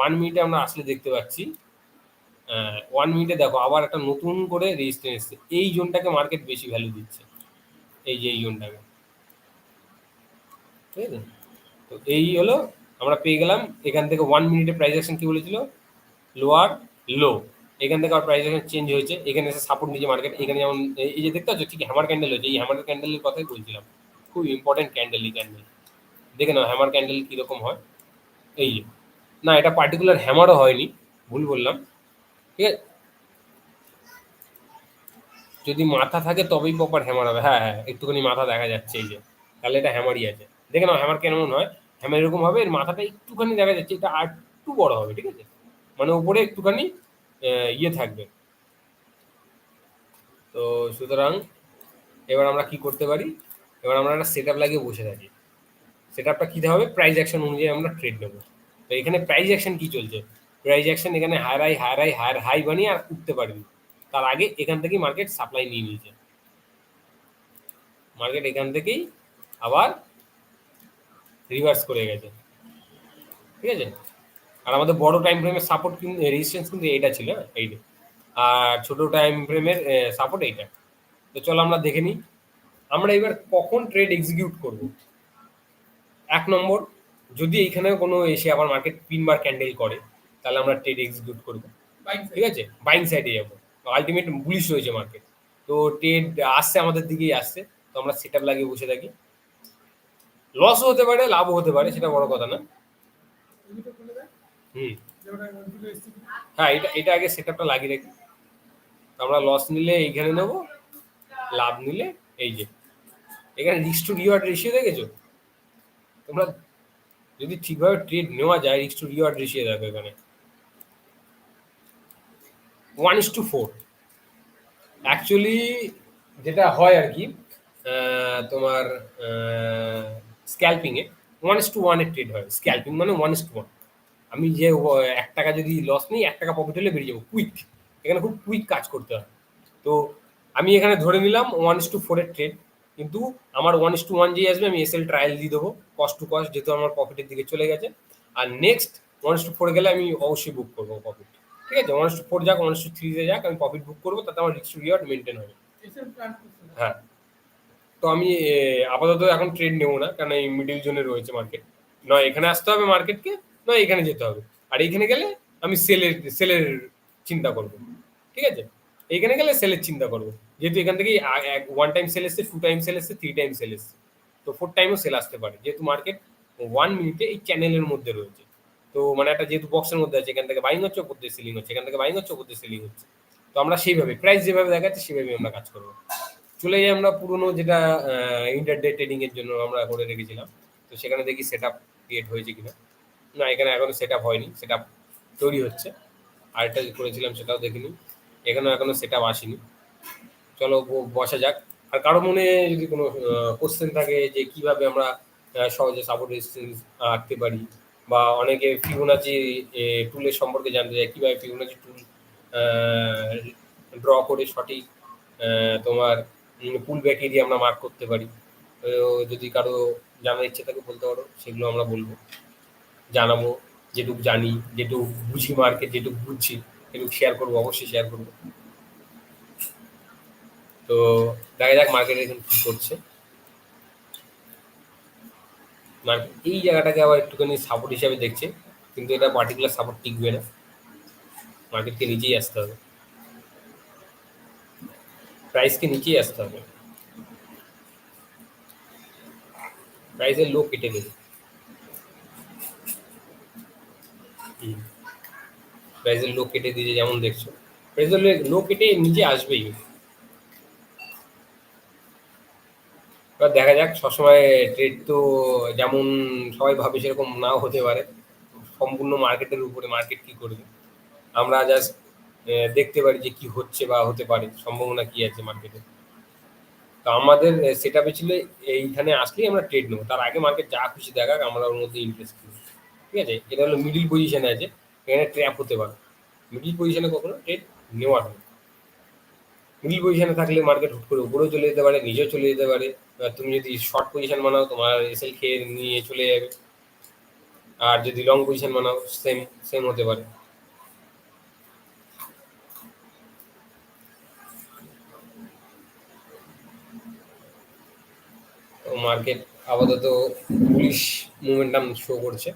1 মিনিটে আমরা আসলে দেখতে পাচ্ছি, 1 মিনিটে দেখো আবার একটা নতুন করে রেজিস্ট্যান্স এসছে। এই জোনটাকে মার্কেট বেশি ভ্যালু দিচ্ছে, এই যে এই জোনটাকে, ঠিক আছে। তো এই হলো, আমরা পেয়ে গেলাম এখান থেকে 1 মিনিটে প্রাইস অ্যাকশন কি বলেছিল, লোয়ার লো। এখান থেকে আর প্রাইস অ্যাকশন চেঞ্জ হয়েছে, এখানে এসে সাপোর্ট নিচে মার্কেট, এখানে যেমন এই যে দেখতে পাচ্ছ ঠিক হ্যামার ক্যান্ডেল হয়েছে। এই হ্যামার ক্যান্ডেলের কথাই বলছিলাম, খুব ইম্পর্টেন্ট ক্যান্ডেল। এই ক্যান্ডেল দেখে নাও হ্যামার ক্যান্ডেল কীরকম হয়। এই যে, না এটা পার্টিকুলার হ্যামারও হয়নি, ভুল বললাম, ঠিক আছে। যদি মাথা থাকে তবেই প্রপার হ্যামার হবে। হ্যাঁ হ্যাঁ, একটুখানি মাথা দেখা যাচ্ছে, এই যে, তাহলে এটা হ্যামারই আছে। দেখে নাও হ্যামার কেমন হয়। হ্যামার এরকম হবে, এর মাথাটা একটুখানি দেখা যাচ্ছে, এটা আর একটু বড় হবে, ঠিক আছে, মানে উপরে একটুখানি ইয়ে থাকবে। তো সুতরাং এবার আমরা কি করতে পারি, এবার আমরা একটা সেট আপ লাগিয়ে বসে থাকি। সেট আপটা কী হবে, প্রাইস অ্যাকশন অনুযায়ী আমরা ট্রেড নেবো। তো এখানে প্রাইস অ্যাকশন কি চলছে, প্রাইস অ্যাকশন এখানে higher high higher high higher high বানিয়ে আর উঠতে পারবি। তার আগে এখান থেকেই মার্কেট সাপ্লাই নিয়ে নিয়েছে, মার্কেট এখান থেকেই আবার রিভার্স করে গেছে, ঠিক আছে। আর আমাদের বড় টাইম ফ্রেমের সাপোর্ট কিন্তু রেজিস্ট্যান্স কিন্তু এইটা ছিল, এইটা। আর ছোট টাইম ফ্রেমের সাপোর্ট এইটা। তো চলো আমরা দেখে নিই আমরা এবার কখন ট্রেড এক্সিকিউট করব। 1 নম্বর, যদি এইখানে কোনো এসে আবার মার্কেট পিনবার ক্যান্ডেল করে, তাহলে আমরা ট্রেড এক্সিকিউট করবো, ঠিক আছে, বাইং সাইডে যাবো। আলটিমেট বুলিশ রয়েছে মার্কেট, তো ট্রেড আসছে আমাদের দিকেই আসছে। তো আমরা সেট আপ লাগিয়ে বসে থাকি। লসও হতে পারে, লাভও হতে পারে, সেটা বড় কথা না। হুম, হ্যাঁ, এটা এটা আগে সেট আপটা লাগিয়ে রাখি। আমরা লস নিলে এইখানে নেবো, লাভ নিলে এই যে এখানে রিস্ক টু রিওয়ার্ড রেশিও দেখেছো তোমরা, যদি ঠিকভাবে ট্রেড নেওয়া যায়, রিস্ক টু রিওয়ার্ড রেশিও দেখো এখানে 1:4। অ্যাকচুয়ালি যেটা হয় আর কি, তোমার স্ক্যাল্পিংয়ে 1:1 ট্রেড হয়। স্ক্যাল্পিং মানে 1:1। আমি যে 1 টাকা যদি লস নিই, 1 টাকা প্রফিট হলে বেরিয়ে যাবো কুইক। এখানে খুব কুইক কাজ করতে হয়। তো আমি এখানে ধরে নিলাম 1:4 ট্রেড, কিন্তু আমার 1:1 যেই আসবে আমি এসএল ট্রায়াল দিয়ে দেবো, কস্ট টু কস্ট, যেহেতু আমার প্রফিটের দিকে চলে গেছে। আর নেক্সট 1:4 গেলে আমি অবশ্যই বুক করবো প্রফিট, ঠিক আছে। 1:4 যাক, 1:3 যাক, আমি প্রফিট বুক করবো, তাতে আমার রিস্ক টু রিওয়ার্ড মেনটেন হবে। হ্যাঁ, তো আমি আপাতত এখন ট্রেড নেবো না, কারণ এই মিডিল জোনে রয়েছে মার্কেট। নয় এখানে আসতে হবে মার্কেটকে, নয় এখানে যেতে হবে। আর এইখানে গেলে আমি সেলের চিন্তা করবো, ঠিক আছে। এইখানে গেলে সেলের চিন্তা করবো, যেহেতু এখান থেকেই 1 টাইম সেল এসছে, 2 টাইম সেল এসছে, 3 টাইম সেল এসছে। তো 4 টাইমও সেল আসতে পারে, যেহেতু মার্কেট 1 মিনিটে এই চ্যানেলের মধ্যে রয়েছে। তো মানে একটা যেহেতু বক্সের মধ্যে আছে, এখান থেকে বাইং হচ্ছে, ওপর দিয়ে সেলিং হচ্ছে, এখান থেকে বাইং হচ্ছে, ওপর দিয়ে সেলিং হচ্ছে। তো আমরা সেইভাবে প্রাইস যেভাবে দেখাচ্ছে সেভাবে আমরা কাজ করবো। চলে যাই আমরা পুরোনো যেটা ইন্টারডে ট্রেডিং এর জন্য আমরা করে রেখেছিলাম। তো সেখানে দেখি সেট আপ ক্রিয়েট হয়েছে কিনা। না, এখানে এখনো সেট আপ হয়নি, সেট আপ তৈরি হচ্ছে। আরেকটা করেছিলাম সেটাও দেখিনি, এখনো সেট আপ আসেনি। চলো বসা যাক। আর কারো মনে যদি কোনো কোশ্চেন থাকে যে কিভাবে আমরা সহজে সাপোর্ট রেজিস্ট্যান্স আঁকতে পারি, বা অনেকে ফিবোনাচি টুলের সম্পর্কে জানতে চায়, কীভাবে ফিবোনাচি টুল ড্র করে সঠিক তোমার পুল ব্যাক এরিয়া আমরা মার্ক করতে পারি। তো যদি কারো জানার ইচ্ছে থাকে বলতে পারো, সেগুলো আমরা বলবো, জানাবো। যেটুকু জানি, যেটুকু বুঝি মার্কেট, যেটুকু বুঝছি সেটুকু শেয়ার করবো, অবশ্যই শেয়ার করবো। তো তো দেখা যাক মার্কেট এখন কি করছে। মার্কেট এই জায়গাটাকে আবার একটুখানি সাপোর্ট হিসাবে দেখছে, কিন্তু এটা পার্টিকুলার সাপোর্ট টিকবে না, মার্কেটকে নিচেই আসতে হবে, প্রাইসকে নিচেই আসতে হবে, প্রাইসের লো কেটে দেবে। প্রাইসের লো কেটে দিয়েছে যেমন দেখছো, প্রাইসের লো কেটে নিচে আসবেই। এবার দেখা যাক, সবসময় ট্রেড তো যেমন সবাই ভাবে সেরকম নাও হতে পারে, সম্পূর্ণ মার্কেটের উপরে, মার্কেট কি করবে আমরা জাস্ট দেখতে পারি যে কি হচ্ছে বা হতে পারে, সম্ভাবনা কি আছে মার্কেটে। তো আমাদের সেট আপে ছিল এইখানে আসলেই আমরা ট্রেড নেবো, তার আগে মার্কেট যা খুশি দেখাক আমরা ওর মধ্যে ইনভেস্ট করি, ঠিক আছে। এটা হলো মিডিল পজিশনে আছে, এখানে ট্র্যাপ হতে পারে, মিডিল পজিশনে কখনো ট্রেড নেওয়ার নেই। মিডিল পজিশনে থাকলে মার্কেট হুট করে উপরেও চলে যেতে পারে, নিচেও চলে যেতে পারে। এবার তুমি যদি শর্ট পজিশন বানাও তোমার এসএল খেয়ে নিয়ে চলে যাবে, আর যদি লং পজিশন বানাও সেম সেম হতে পারে। তো মার্কেট আপাতত বুলিশ মোমেন্টাম শো করছে।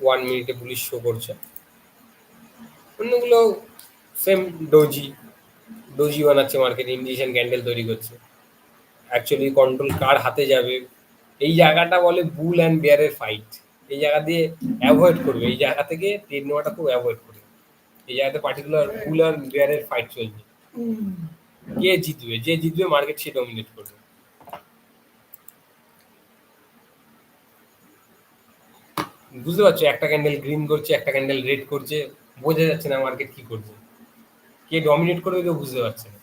1 মিনিটে বুলিশ শো করছে, অন্যগুলো সেম ডোজি ডোজি বানাচ্ছে মার্কেট, ইন্ডিকেশন ক্যান্ডেল তৈরি করছে। অ্যাকচুয়ালি কন্ট্রোল কার হাতে যাবে, এই জায়গাটা বলে বুল অ্যান্ড বেয়ারের ফাইট। এই জায়গা দিয়ে অ্যাভয়েড করবে, এই জায়গা থেকে ট্রেড নেওয়াটা খুব অ্যাভয়েড করবে। এই জায়গাতে পার্টিকুলার বুল অ্যান্ড বেয়ারের ফাইট চলছে, কে জিতবে, যে জিতবে মার্কেট সে ডমিনেট করবে। বুঝতে পারছো, একটা ক্যান্ডেল গ্রিন করছে, একটা ক্যান্ডেল রেড করছে, বোঝা যাচ্ছে না মার্কেট কি করছে, কে ডমিনেট করবে কেউ বুঝতে পারছে না।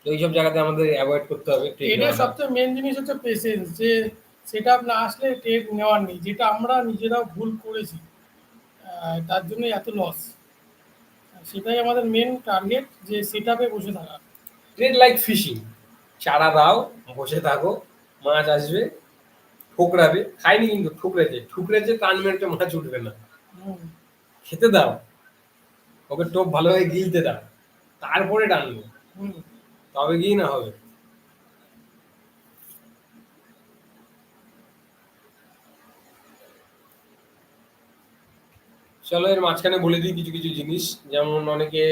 তো এইসব জায়গাতে আমাদের অ্যাভয়েড করতে হবে ট্রেড ট্রেডের নেওয়াটা। সবচেয়ে মেন জিনিস হচ্ছে পেশেন্স, যে সেটা না আসলে ট্রেড নেওয়ার নেই, যেটা আমরা নিজেরাও ভুল করেছি, তার জন্যই এত লস। সেটাই আমাদের মেন টার্গেট, যে সেট আপে বসে থাকা। ট্রেড লাইক ফিশিং, চারা দাও, বসে থাকো, মাছ আসবে, ঠোকরাবে, খাইনি কিন্তু ঠুকরেছে, ঠুকরেছে টান মেরে মাছ উঠবে না, হুম, খেতে দাও, ওকে টোপ ভালোভাবে গিলতে দাও, তারপরে টানবে, হুম। তবে গিয়ে না হবে। চলো এর মাঝখানে বলে দিই কিছু কিছু জিনিস, যেমন অনেকে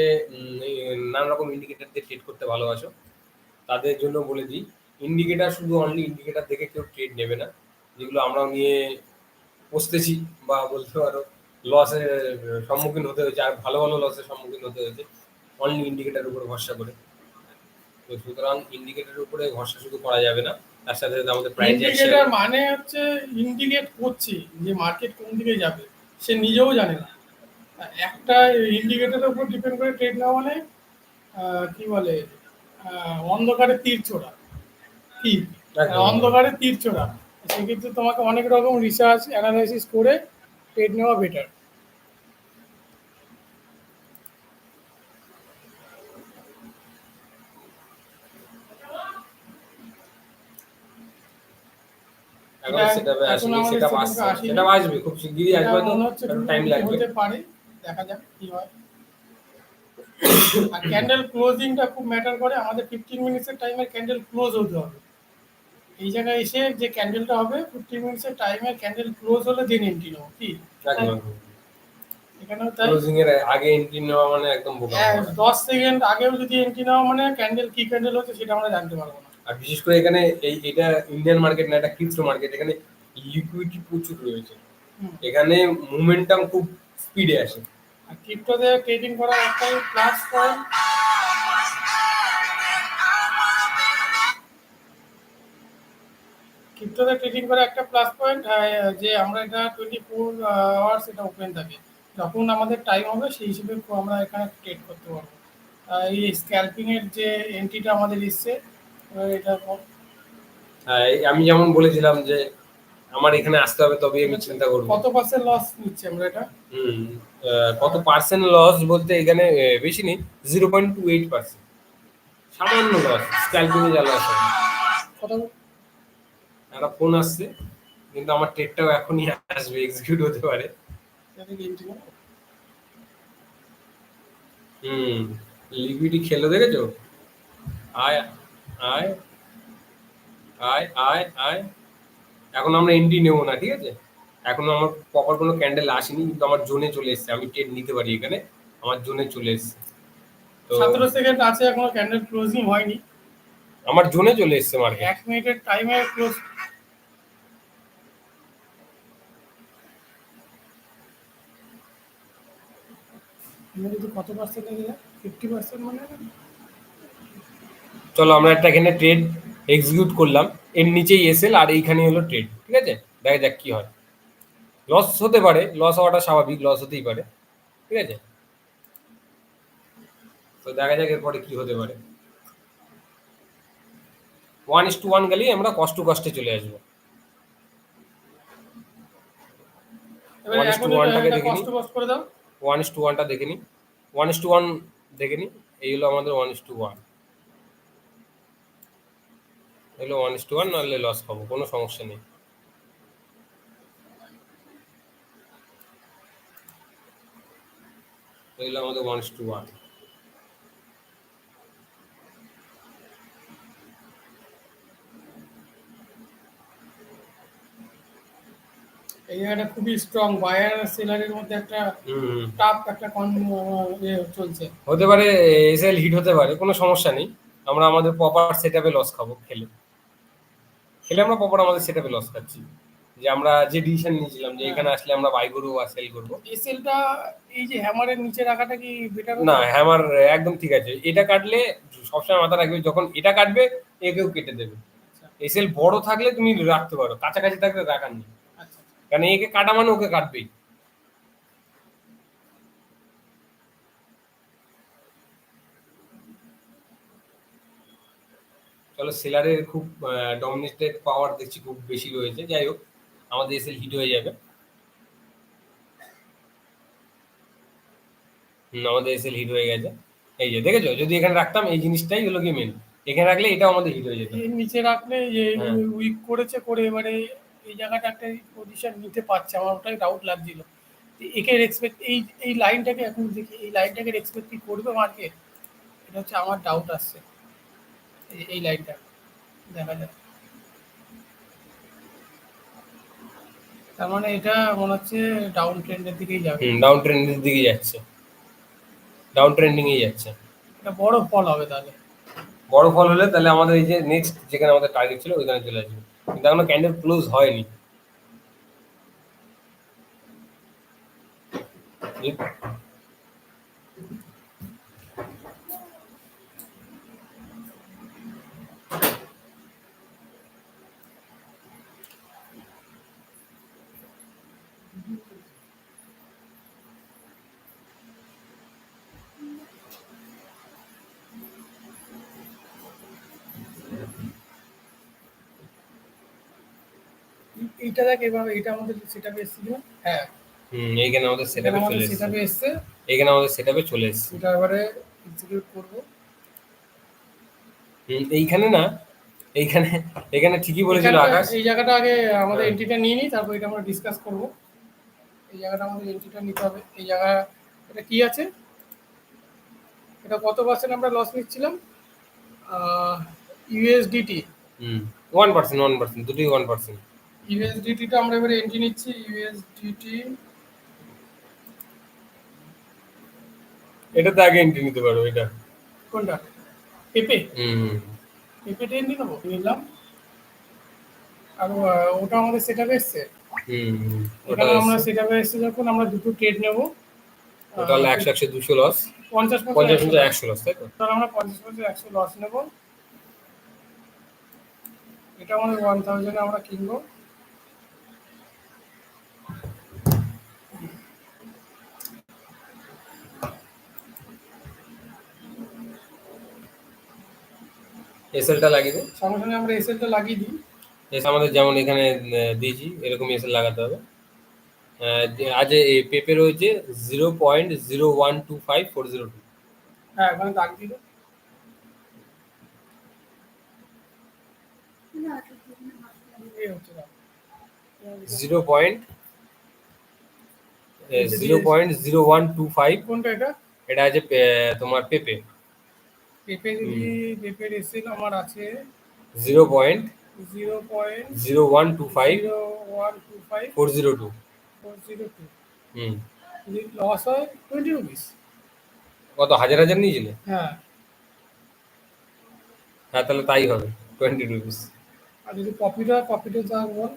এই নানা রকম ইন্ডিকেটর দিয়ে ট্রেড করতে ভালোবাসো, তাদের জন্য বলে দিই, ইন্ডিকেটর শুধু অনলি ইন্ডিকেটর দেখে কেউ ট্রেড নেবে না, যেগুলো আমরাও নিয়ে বসতেছি বা বলতে পারো লসের সম্মুখীন হতে হয়েছে, আর ভালো ভালো লসের সম্মুখীন হতে হয়েছে অনলি ইন্ডিকেটার উপরে ভরসা করে। তো সুতরাং ইন্ডিকেটরের উপরে ভরসা শুধু করা যাবে না, তার সাথে সাথে আমাদের প্রাইস অ্যাকশন। ইন্ডিকেটর মানে হচ্ছে ইন্ডিকেট করছে যে মার্কেট কোন দিকে যাবে, সে নিজেও জানে না। একটা ইন্ডিকেটরের উপর ডিপেন্ড করে ট্রেড নেওয়া মানে কি বলে, অন্ধকারে তীর ছোড়া, কি অন্ধকারে তীর ছোড়া। সেক্ষেত্রে তোমাকে অনেক রকম রিসার্চ অ্যানালাইসিস করে ট্রেড নেওয়া বেটার। এখন সেটাপে এখন আসেনি, আমাদের সেটা সেটআপে আসছে, আসেনি, সেটা আসবে খুব শিগগিরই, এটা আসবে, তো মনে হচ্ছে একটু দ্রুত টাইম গতিতে লাগবে। হতে পারে, দেখা যাক কি হয়। আর ক্যান্ডেল ক্লোজিংটা খুব ম্যাটার করে, আমাদের 15 মিনিটসের টাইমে ক্যান্ডেল ক্লোজ হতে হবে। এই জায়গায় এসে যে ক্যান্ডেলটা হবে 15 মিনিটসের টাইমে ক্যান্ডেল ক্লোজ হলে দেন এন্ট্রি নেবো, কি তাই? একদম এখানেও তাই। ক্লোজিং এর আগে এন্ট্রি নেওয়া মানে একদম বোকামো করা। 10 সেকেন্ড আগেও যদি এন্ট্রি নেওয়া মানে ক্যান্ডেল কি ক্যান্ডেল হচ্ছে সেটা আমরা জানতে পারবো না। আর বিশেষ করে এখানে এটা ইন্ডিয়ান মার্কেট না, এটা ক্রিপ্টো মার্কেট, এখানে লিকুইডিটি প্রচুর রয়েছে, হুম। এখানে মোমেন্টাম খুব স্পিডে আসে। আর ক্রিপ্টোতে ট্রেডিং করার একটাই প্লাস পয়েন্ট, ক্রিপ্টোতে ট্রেডিং করার একটা প্লাস পয়েন্ট, যে আমরা এটা 24 আওয়ার্স এটা ওপেন থাকে, যখন আমাদের টাইম হবে সেই হিসেবে আমরা এখানে ট্রেড করতে পারবো। এই স্ক্যালপিং এর যে এন্ট্রিটা আমাদের এসছে, এটা আমি যেমন বলেছিলাম যে আমার এখানে আসতে হবে তবে আমি চিন্তা করবো। কত পার্সেন্ট লস নিচ্ছে আমরা এটা? হুম, কত পার্সেন্ট লস বলতে এখানে বেশি নেই, 0.28%, সামান্য লস, স্ক্যালপিং এ যা লস হয়। কত? একটা ফোন আসছে, কিন্তু আমার ট্রেডটাও এখনই আসবে, এক্সিকিউট হতে পারে। লিকুইডি খেলো দেখেছো? আয় আয় আয় আয় আয়। এখন আমরা এন্ট্রি নেবো না, ঠিক আছে? এখন আমার প্রপার কোনো ক্যান্ডেল আসেনি, কিন্তু আমার জোনে চলে এসেছে, আমি ট্রেড নিতে পারি এখানে, আমার জোনে চলে এসেছে। তো 17 সেকেন্ড আছে, এখনো ক্যান্ডেল ক্লোজিং হয়নি। আমার জোনে চলে এসেছে মার্কেট। 1 মিনিটের টাইমে ক্লোজ। যদি কত পার্সেন্ট লেগে যায়? 50% মানে চলো আমরা একটা এখানে ট্রেড এক্সিকিউট করলাম, এর নিচেই এসএল আর এইখানে হলো ট্রেড, ঠিক আছে? দেখা যাক কি হয়। লস হতে পারে, লস হওয়াটা স্বাভাবিক, লস হতেই পারে, ঠিক আছে? তো দেখা যাক এরপরে কি হতে পারে। 1:1 গেলেই আমরা কষ্ট কষ্টে চলে আসবো। এবারে এখন 1:1টাকে এটা দেখে নিই, কষ্ট কষ্ট করে দাও। 1:1টা দেখে নিই, 1:1 দেখে নিই। এই হলো আমাদের 1:1, এগুলো 1:1, নাহলে লস খাবো, কোনো সমস্যা নেই। এগুলো আমাদের 1:1। এই জায়গাটা খুবই স্ট্রং, বায়ার আর সেলারের মধ্যে একটা হুম, টাফ একটা চলছে। হতে পারে এসএল হিট হতে পারে, কোনো সমস্যা নেই। আমরা আমাদের প্রপার সেটআপে লস খাবো, খেলে খেলে আমরা প্রপার আমাদের সেটআপে লস খাচ্ছি। যে আমরা যে ডিসিশন নিয়েছিলাম যে এখানে আসলে আমরা বাই করবো বা সেল করবো। এসএলটা এই যে হ্যামারের নিচে রাখাটা কি বেটার না, হতো? হ্যামার একদম ঠিক আছে। এটা কাটলে সবসময় মাথা রাখবে, যখন এটা কাটবে একেও কেটে দেবে। আচ্ছা এসএল বড় থাকলে তুমি রাখতে পারো, কাছাকাছি থাকলে রাখার নেই, আচ্ছা। কারণ একে কাটা মানে ওকে কাটবেই। চলো, সেলারের খুব ডমিনেটেড পাওয়ার দেখছি খুব বেশি রয়েছে, যাই হোক আমাদের এসএল হিট হয়ে যাবে। আমাদের এসএল হিট হয়ে গেছে। এই যে দেখেছো, যদি এখানে রাখতাম, এই জিনিসটাই হলো কি মেন, এখানে রাখলে এটাও আমাদের হিট হয়ে যেত। এর নিচে রাখলে যে হ্যাঁ, উইক করেছে করে এবারে এই জায়গাটা একটা পজিশন নিতে পারছে, আমার ওটাই ডাউট লাগছিল। একে রেসপেক্ট এই লাইনটাকে এখন দেখি, এই লাইনটাকে রেসপেক্ট কি করবে মার্কেট? এটা হচ্ছে আমার ডাউট আসছে। এই লাইনটা দেখা যাক। তার মানে এটা মনে হচ্ছে ডাউন ট্রেন্ডের দিকেই যাবে। ডাউন ট্রেন্ডের দিকে যাচ্ছে, ডাউন ট্রেন্ডিং এ যাচ্ছে। এটা বড় ফল হবে তাহলে। বড় ফল হলে তাহলে আমাদের এই যে নেক্সট যেখানে আমাদের টার্গেট ছিল ওইখানে চলে আসবে, কিন্তু এখনো ক্যান্ডেল ক্লোজ হয়নি। এইটা দেখ এবার, এটা আমাদের সেটআপে এসেছে কিনা? হ্যাঁ, এইখানে আমাদের এখানে সেটআপে আমাদের চলে এসেছে, সেটআপে এসছে। এইখানে আমাদের সেটআপে চলে এসেছে। এটা এবারে এক্সিকিউট করব। এইখানে না, এইখানে, এখানে ঠিকই বলেছিল এখানটা আকাশ। এই জায়গাটা আগে আমাদের হ্যাঁ। এন্ট্রিটা নিয়ে নিই, তারপর এটা আমরা ডিসকাস করব। এই জায়গাটা আমাদের এন্ট্রিটা নিতে হবে। এই জায়গা এটা কি আছে? এটা কত পার্সেন্ট আমরা লস নিচ্ছিলাম? ইউএসডিটি। 1%, 1%, দুটোই 1%। ইউএসডিটিটা আমরা এবারে এন্ট্রি নিচ্ছি। ইউএসডিটি এটাতে আগে এন্ট্রি নিতে পারো, এটা। কোনটা? পেপে। হুম, পেপেটা এন্ট্রি নেবো, নিলাম। আর ওটা আমাদের সেটআপে এসছে। ওটা এখানে আমরা সেটআপে এসছে যখন আমরা দুটো ট্রেড নেব। ওটা হলো 100, 100, 200 লস, 50% 50, 100 লস। 100 লস, তাই তো? তাহলে আমরা 50% 100 লস নেব। এটা আমাদের 1000 আমরা কিনবো। এসএলটা লাগিয়ে দিই। সঙ্গে সঙ্গে আমরা এসএলটা লাগিয়ে দিই। এস আমাদের যেমন এখানে দিয়েছি এরকম এসএল লাগাতে হবে। আজ এই পেপে রয়েছে 0.0125402। হ্যাঁ, ওখানে দাগ দিল। এই হচ্ছে দাগ। 0 পয়েন্ট 0.0125। কোনটা এটা? এটা আছে তোমার পেপে। পেপে যদি পেপের এসএল আমার আছে 0.0125 0.0125 402। 402। হুম। যদি লস হয় 20 রুপিস। কত হাজার হাজার নিয়েছিলে? হ্যাঁ, হ্যাঁ তাহলে তাই হবে 20 রুপিস। আর যদি প্রফিট হয়, প্রফিটের যা বল।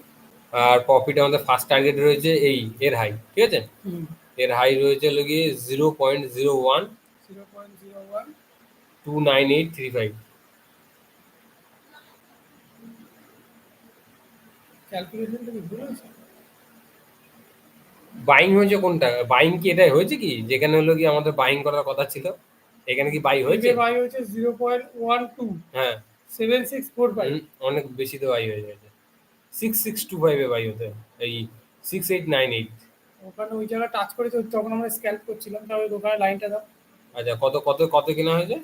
আর প্রফিট আমাদের ফার্স্ট টার্গেট রয়েছে এর হাই, ঠিক আছে? হুম, এর হাই রয়েছে হলো গিয়ে 0.01 0.01। 29835। ক্যালকুলেশনটা কি ভুল আছে? বাইং হয়েছে কোনটা? বাইং কি এটাই হয়েছে কি যেখানে হলো কি আমাদের বাইং করার কথা ছিল? এখানে কি বাই হয়েছে? পেপে বাই হয়েছে 0.12 হ্যাঁ। 7645। অনেক বেশি তো বাই হয়ে গেছে। 6625 এ বাই হতে, এই 6898। ওখানে ওই জায়গা টাচ করেছে, তখন আমরা স্ক্যাল্প করছিলাম, তাহলে দোকানে লাইনটা দাও। আচ্ছা কত কত কত কেনা হয়েছে?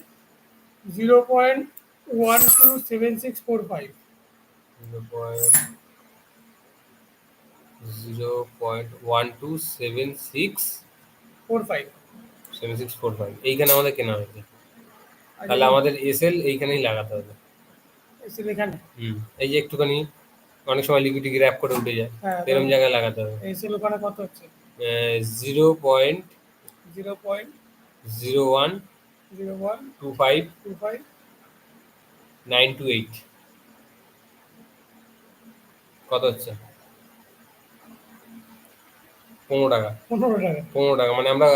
0.127645। 45 0.1276 এইখানে আমাদের কেনা হয়েছে। তাহলে আমাদের এসএল এইখানেই লাগাতে হবে। এসএল এখানে। এই যে একটুখানি অনেক সময় লিকুইডিটি গ্র্যাপ করে উঠে যায়, হ্যাঁ, এরকম জায়গায় লাগাতে হবে। এসএল ওখানে কত হচ্ছে? 0.0125 0.0125 928 কত হচ্ছে? 15 টাকা। 15 টাকা। 15 টাকা মানে আমরা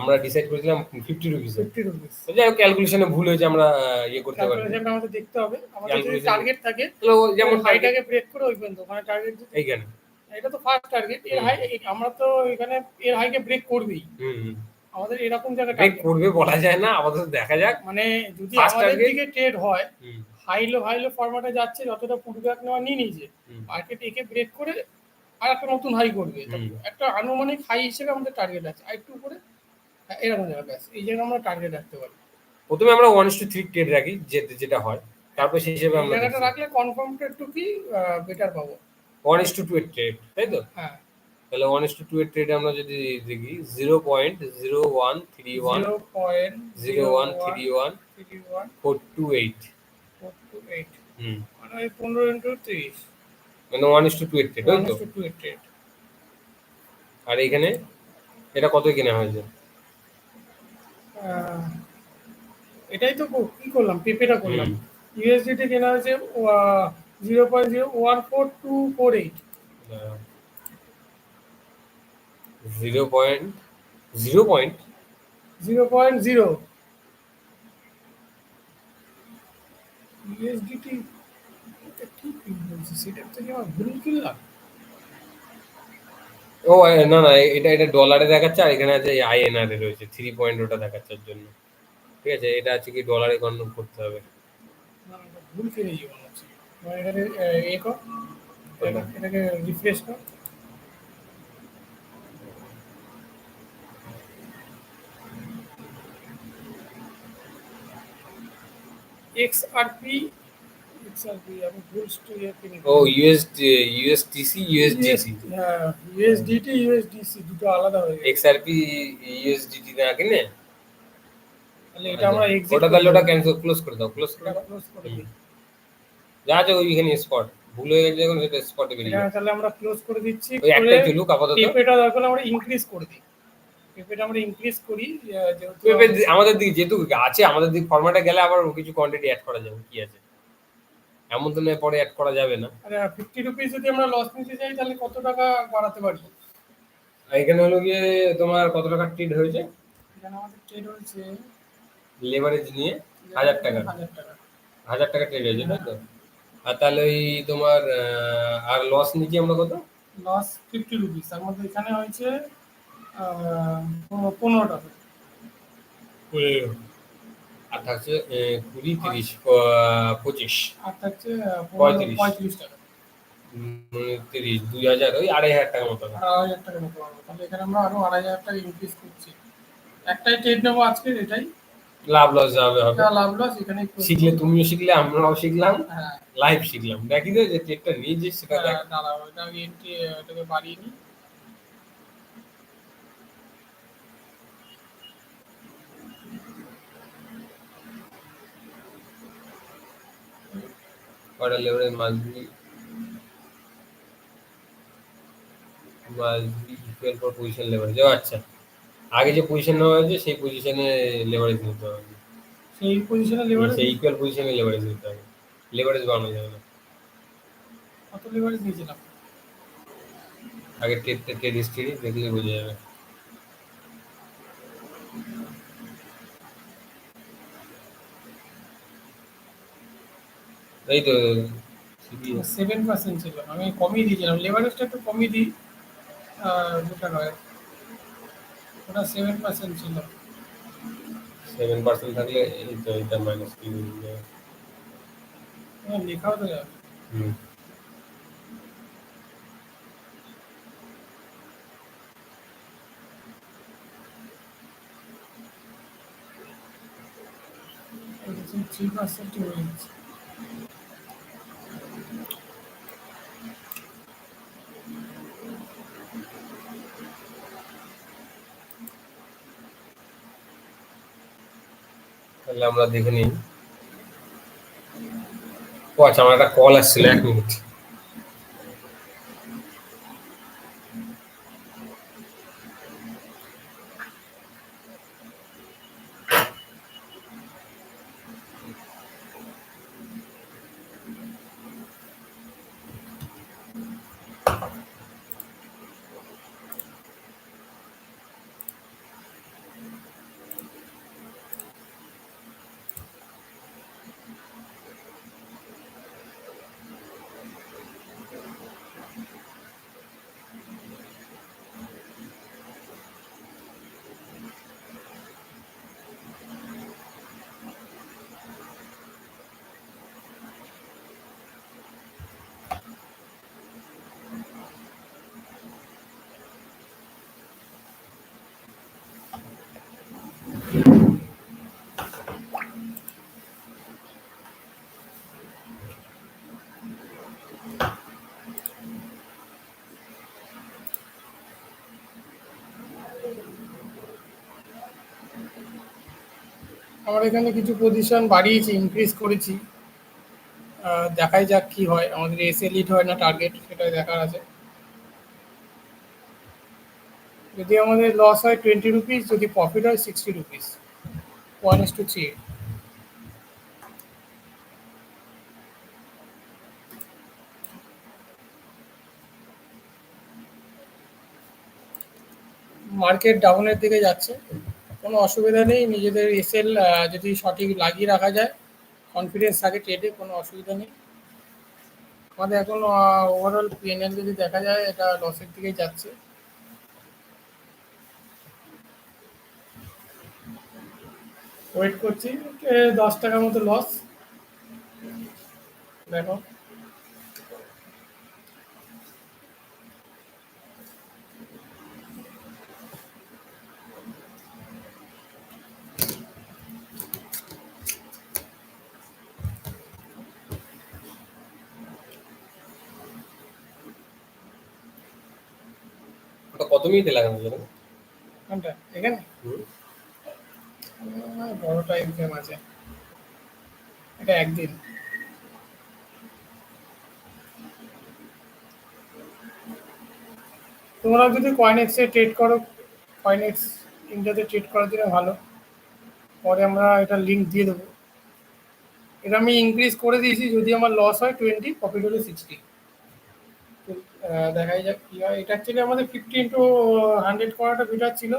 আমরা ডিসাইড করেছিলাম 50 রুপিস। 50 রুপিস। যাই হোক ক্যালকুলেশনে ভুল হয়েছে, আমরা ইয়ে করতে পারি। ক্যালকুলেশনটা আমাদের দেখতে হবে। আমাদের যদি Calculation- টার্গেট থাকে, তাহলে ও যেমন হাইটাকে ব্রেক করে ওই পর্যন্ত ওখানে টার্গেট। এইখানে এটা তো ফার্স্ট টার্গেট, এর হাই আমরা তো এখানে এর হাইকে ব্রেক করবেই। আমাদের এরকম জায়গা ব্রেক করবে বলা যায় না, আপাতত দেখা যাক। মানে যদি First আমাদের target- দিকে ট্রেড হয়, হাইলো ফরম্যাটে যাচ্ছে, যতটা পুটব্যাক নেওয়া নিয়ে নিয়েছে, মার্কেট একে ব্রেক করে আর একটা নতুন হাই করবে। একটা আনুমানিক হাই হিসেবে আমাদের টার্গেট আছে, আর একটু উপরে এরকম জায়গা ব্যাস, এই জায়গায় আমরা টার্গেট রাখতে পারি। প্রথমে আমরা 1:3 ট্রেড রাখি, যেটা হয়, তারপর সেই হিসেবে এই আমরা জায়গাটা রাখলে কনফার্ম একটু কি বেটার পাবো। 1:2 ট্রেড, তাই তো? হ্যাঁ, তাহলে 1:2 ট্রেড আমরা যদি দেখি 0.0131 0.0131 428। 428 হুম, মানে 15 ইন্টু 30, মানে 1:2 ট্রেড, তাই তো? 1:2 ট্রেড। আর এখানে এটা কত কেনা হয়েছে? এটাই তো কি করলাম, পেপেটা করলাম। ইউএসডিটি কেনা হয়েছে 0.014248। 0.0 ইউএসডিটি এটা কি বলছে, সেটার থেকে আমার ভুল কিনলাম। ও না না, এটা ডলারে দেখাচ্ছে, আর এখানে আছে আইএনআর এ রয়েছে 3 পয়েন্ট, ওটা দেখাচ্ছে ওর জন্য। ঠিক আছে, এটা আছে কি ডলারে কনভার্ট করতে হবে। ভুল কিনেছি মনে হচ্ছে। এখানে এ কর, এটাকে রিফ্রেশ কর। এক্সআরপি আমি ভুল কিনে। ও ইউএসটিসি ইউএসডিসি। হ্যাঁ, ইউএসডিটি ইউএসডিসি দুটো আলাদা হয়ে গেছে। এক্সআরপি ইউএসডিটি না কিনে, তাহলে এটা আমরা এক্সিট ওটা তাহলে ওটা ক্যান্সেল, ক্লোজ করে দাও, ক্লোজ করে দাও। ক্লোজ করে দিই। যা আছে ওইখানে স্পট ভুল হয়ে গেছে, যখন সেটা স্পটে বেরিয়ে এটা যাবে। তাহলে আমরা ক্লোজ করে দিচ্ছি। ওই একটাই চলুক আপাতত। পেপেটা দরকার আমরা ইনক্রিজ করে দিই। পেপেটা আমরা ইনক্রিজ করি, যেহেতু পেপে আমাদের দিক যেহেতু আছে, আমাদের দিক ফরম্যাটে গেলে আবার কিছু কোয়ান্টিটি অ্যাড করা যাবে, কি আছে এমন তো নয় পরে অ্যাড করা যাবে না। আরে 50 রুপিস যদি আমরা লস নিতে চাই, তাহলে কত টাকা বাড়াতে পারি? এখানে হলো গিয়ে তোমার কত টাকা ট্রেড হয়েছে? এখানে আমাদের ট্রেড হয়েছে লেভারেজ নিয়ে 1000 টাকা। 1000 টাকা ট্রেড হয়েছে, তাই তো? আর তাহলে ওই তোমার আর লস নিচে আমরা কত? লস 50 রুপিস, তার মধ্যে এখানে হয়েছে 15 টাকা। আর থাকছে 20 30 25 আর থাকছে 35 35 টাকা। 30 2000, ওই 2500 টাকা মতো। 2500 টাকা মতো পাবো। তাহলে এখানে আমরা আরো 2500 টাকা ইনক্রিজ করছি। একটাই ট্রেড নেবো আজকে, এটাই লাভ লস যাবে হবে। এটা লাভ লস এখানে শিখলে তুমিও শিখলে, আমরাও শিখলাম, হ্যাঁ, লাইভ শিখলাম। দেখি তো যে ট্রেডটা নিয়ে যে সেটা দেখ। দাঁড়াও, এটা এন্ট্রি, এটাকে বাড়িয়ে নিই। order leverage must be equal for position leverage. আচ্ছা, আগে যে পজিশন নেওয়া হয়েছে সেই পজিশনে লেভারেজ নিতে হবে। সেই পজিশনে লেভারেজ সেই ইকুয়াল পজিশনে লেভারেজ নিতে হবে, লেভারেজ বাড়ানো যাবে না। কত লেভারেজ নিয়েছিলাম? আগে ট্রেড হিস্ট্রি দেখলে বোঝা যাবে। এই তো 7% ছিল, আমি কমিয়ে দিয়েছিলাম লেভারেজটা, একটু কমিয়ে দিই, যেটা নয়, ওটা 7% ছিল। 7% থাকলে এই তো এটা মাইনাস কি লেখাও তো যাবে। হুম। দেখছি 3% হয়ে গেছে। তাহলে আমরা দেখে নিই। ও আচ্ছা, আমার একটা কল আসছিল, 1 মিনিট। আমার এখানে কিছু পজিশন বাড়িয়েছি, ইনক্রিজ করেছি, দেখাই যাক কি হয়। আমাদের এসএল হিট হয় না টার্গেট, সেটাই দেখার আছে। যদি আমাদের লস হয় 20 রুপিস, যদি প্রফিট হয় 60 রুপিস, 1:3। মার্কেট ডাউনের দিকে যাচ্ছে, কোনো অসুবিধা নেই। নিজেদের এসএল যদি সঠিক লাগিয়ে রাখা যায়, কনফিডেন্স থাকে ট্রেডে, কোনো অসুবিধা নেই। আমাদের এখন ওভারঅল পিএনএল যদি দেখা যায়, এটা লসের দিকেই যাচ্ছে। ওয়েট করছি, 10 টাকার মতো লস। দেখো, ওটা কত মিনিটে লাগানো যাবে? কোনটা এখানে? বড় টাইম ফ্রেম আছে, এটা একদিন। তোমরা যদি কয়েনএক্সে ট্রেড করো, কয়েনএক্স ইন্ডিয়াতে ট্রেড করার জন্য ভালো। পরে আমরা এটা লিঙ্ক দিয়ে দেবো। এটা আমি ইনক্রিজ করে দিয়েছি, যদি আমার লস হয় 20, প্রফিট হলে 60। দেখাই যাক কী হয়। এটা অ্যাকচুয়ালি আমাদের 50 into 100 করাটা বেটার ছিল,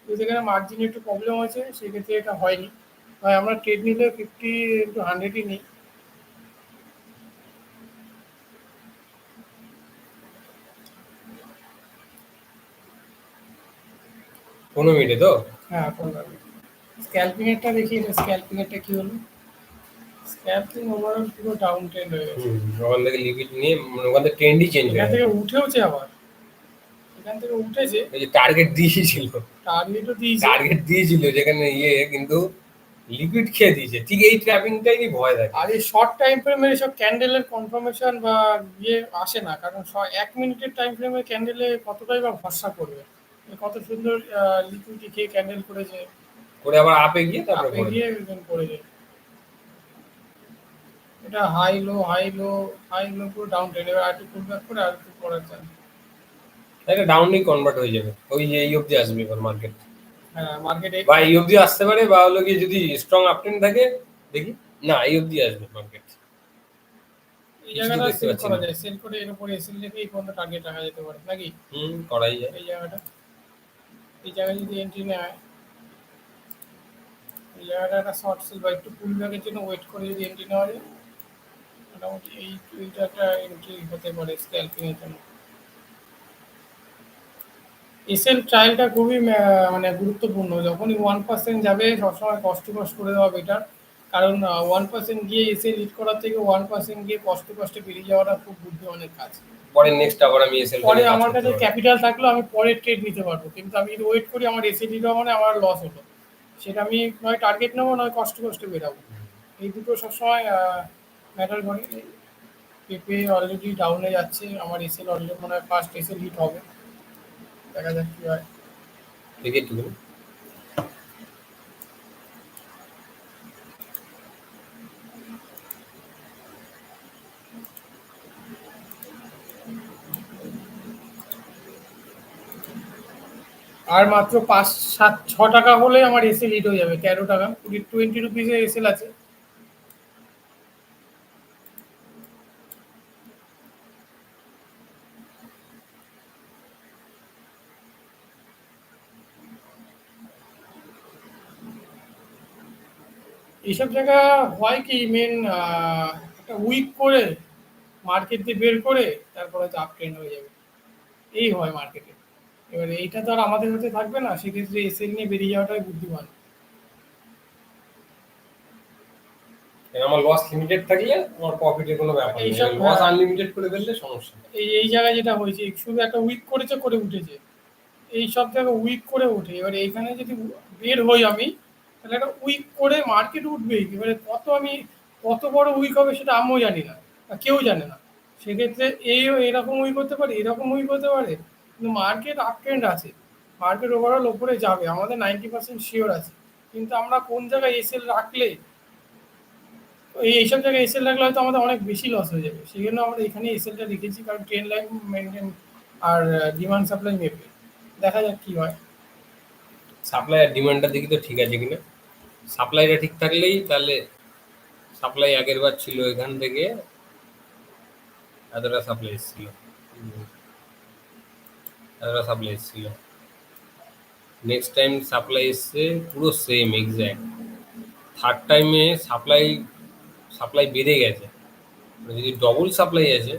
কিন্তু এখানে মার্জিনে একটু প্রবলেম আছে, সেক্ষেত্রে এটা হয়নি। হয় আমরা ট্রেড নিলে 50 into 100ই নিই। পনেরো মিনিটে তো? হ্যাঁ, স্ক্যালপিংয়েরটা দেখি, এটা স্ক্যালপিংয়েরটা কী হলো। স্ক্যালপিং ওভারঅল পুরো ডাউন ট্রেন্ড হয়ে গেছে। ওখান থেকে লিমিট নিয়ে ওখান থেকে ট্রেন্ডই চেঞ্জ হয়ে এখান গেছে। থেকে উঠেওছে আবার, এখান থেকে উঠেছে। ওই যে টার্গেট দিয়েছিল, টার্গেটও দিয়েছে। টার্গেট দিয়েছিল যেখানে কিন্তু লিকুইড খেয়ে দিয়েছে। ঠিক এই ট্র্যাপিংটাই ভয় থাকে। আর এই শর্ট টাইম ফ্রেমে এসব ক্যান্ডেলের কনফার্মেশন বা ইয়ে আসে না, কারণ 1 মিনিটের টাইম ফ্রেমে ক্যান্ডেলে কতটাই বা ভরসা করবে। কত সুন্দর লিকুইডি খেয়ে ক্যান্ডেল করেছে, করে আবার আপে গিয়ে তারপরে আপে পড়ে গিয়ে যায়। একদম পড়ে যায়। এটা হাই লো পুরো ডাউন ট্রেন্ড, এবার আর একটু পুল ব্যাক করে আর একটু পড়ার চান। এটা ডাউনেই কনভার্ট হয়ে যাবে, ওই যে এই অবধি আসবে এবার মার্কেট, হ্যাঁ মার্কেটে বা এই অবধি আসতে পারে, বা হলো কি যদি স্ট্রং আপট্রেন্ড থাকে দেখি, না এই অবধি আসবে মার্কেট। এই কিছু তো জায়গাটা দেখতে সেল পাচ্ছি করা না। যায়, সেল করে এর উপরে এসএল রেখে এই পর্যন্ত টার্গেট রাখা যেতে পারে নাকি? করাই যায়। এই জায়গাটা, এই জায়গায় যদি এন্ট্রি নেয়, এই জায়গাটা একটা শর্ট সেল বা একটু পুল ব্যাকের জন্য ওয়েট করে যদি এন্ট্রি নেওয়া যায়, মোটামুটি এইটা একটা এন্ট্রি হতে পারে স্ক্যালপিং এর জন্য। এসএল ট্রায়ালটা খুবই মানে গুরুত্বপূর্ণ, যখনই 1% যাবে সবসময় কষ্ট করে দেওয়া বেটার, কারণ 1% গিয়ে এসএল লিড করার থেকে 1% গিয়ে কষ্টে বেরিয়ে যাওয়াটা খুব বুদ্ধিমানের কাজ। পরে নেক্সট আবার আমি এসএল পরে কাজ আমার করতে কাছে পারবো। ক্যাপিটাল থাকলেও আমি পরে ট্রেড নিতে পারবো, কিন্তু আমি যদি ওয়েট করি আমার এসএল লিড হওয়া মানে আমার লস হলো, সেটা আমি নয় টার্গেট নেবো নয় কষ্টে বেরাবো। এই দুটো সবসময় ম্যাটার করে। পেপে অলরেডি ডাউনে যাচ্ছে, আমার এসএল অলরেডি মনে হয় ফার্স্ট এসএল হিট হবে, দেখা যাক কি হয়। দেখি একটু আর মাত্র 5 7 6 টাকা হলে আমার এসএল হিট হয়ে যাবে, 13 টাকা 20 রুপিসের এসএল আছে। এইসব জায়গা হয় কি মেন একটা উইক করে মার্কেট দিয়ে বের করে তারপরে হয়তো আপ ট্রেন্ড হয়ে যাবে, এই হয় মার্কেটে। এবারে এইটা তো আর আমাদের হাতে থাকবে না, সেক্ষেত্রে এসএল নিয়ে বেরিয়ে যাওয়াটাই বুদ্ধিমান। আমার লস লিমিটেড থাকলে আমার প্রফিটের কোনো ব্যাপার নেই, এইসব লস আনলিমিটেড করে ফেললে সমস্যা। এই জায়গায় যেটা হয়েছে শুধু একটা উইক করেছে করে উঠেছে, এই সব জায়গায় উইক করে ওঠে। এবারে এইখানে যদি বের হই আমি, তাহলে একটা উইক করে মার্কেট উঠবেই, এবারে কত বড় উইক হবে সেটা আমিও জানি না বা কেউ জানে না। সেক্ষেত্রে এরকম উইক হতে পারে, এরকম উইক হতে পারে, কিন্তু মার্কেট আপ ট্রেন্ড আছে, মার্কেট ওভারঅল ওপরে যাবে আমাদের 90% শিওর আছে। কিন্তু আমরা কোন জায়গায় এসএল রাখলে, এইসব জায়গায় এসএল রাখলে হয়তো আমাদের অনেক বেশি লস হয়ে যাবে, সেই জন্য আমরা এখানে এসএলটা রেখেছি, কারণ ট্রেন লাইন মেনটেন আর ডিমান্ড সাপ্লাই মেপে দেখা যাক কি হয়। সাপ্লাই আর ডিমান্ডটা দেখি তো ঠিক আছে কিনা। সাপ্লাইটা ঠিক থাকলেই তাহলে, সাপ্লাই আগের বার ছিল এখান থেকে এতটা সাপ্লাই এসেছিল, এতটা সাপ্লাই এসেছিল। নেক্সট টাইম সাপ্লাই এসছে পুরো সেম এক্স্যাক্ট। থার্ড টাইমে সাপ্লাই সাপ্লাই বেড়ে গেছে, মানে যদি ডবল সাপ্লাই আছে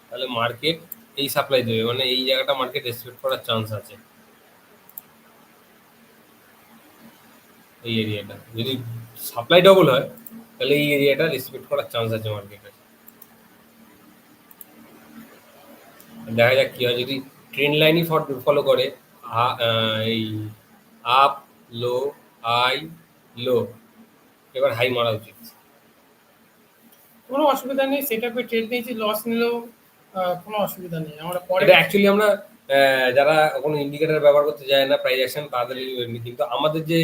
তাহলে মার্কেট এই সাপ্লাই দেবে, মানে এই জায়গাটা মার্কেট রেসপেক্ট করার চান্স আছে। এই এরিয়াটা যদি সাপ্লাই ডবল হয় তাহলে এই এরিয়াটা রেসপেক্ট করার চান্স আছে মার্কেটের। দেখা যাক কি হয়, যদি ট্রেন্ড লাইনই ফলো করে, এই আপ লো হাই লো, এবার হাই মারা উচিত। কোনো অসুবিধা নেই, সেট আপে ট্রেড নিয়েছি, লস নিলেও কোনো অসুবিধা নেই, আমরা পরে এটা অ্যাকচুয়ালি আমরা যারা কোনো ইন্ডিকেটর ব্যবহার করতে যায় না প্রাইস অ্যাকশন তাদের এমনি, কিন্তু আমাদের যে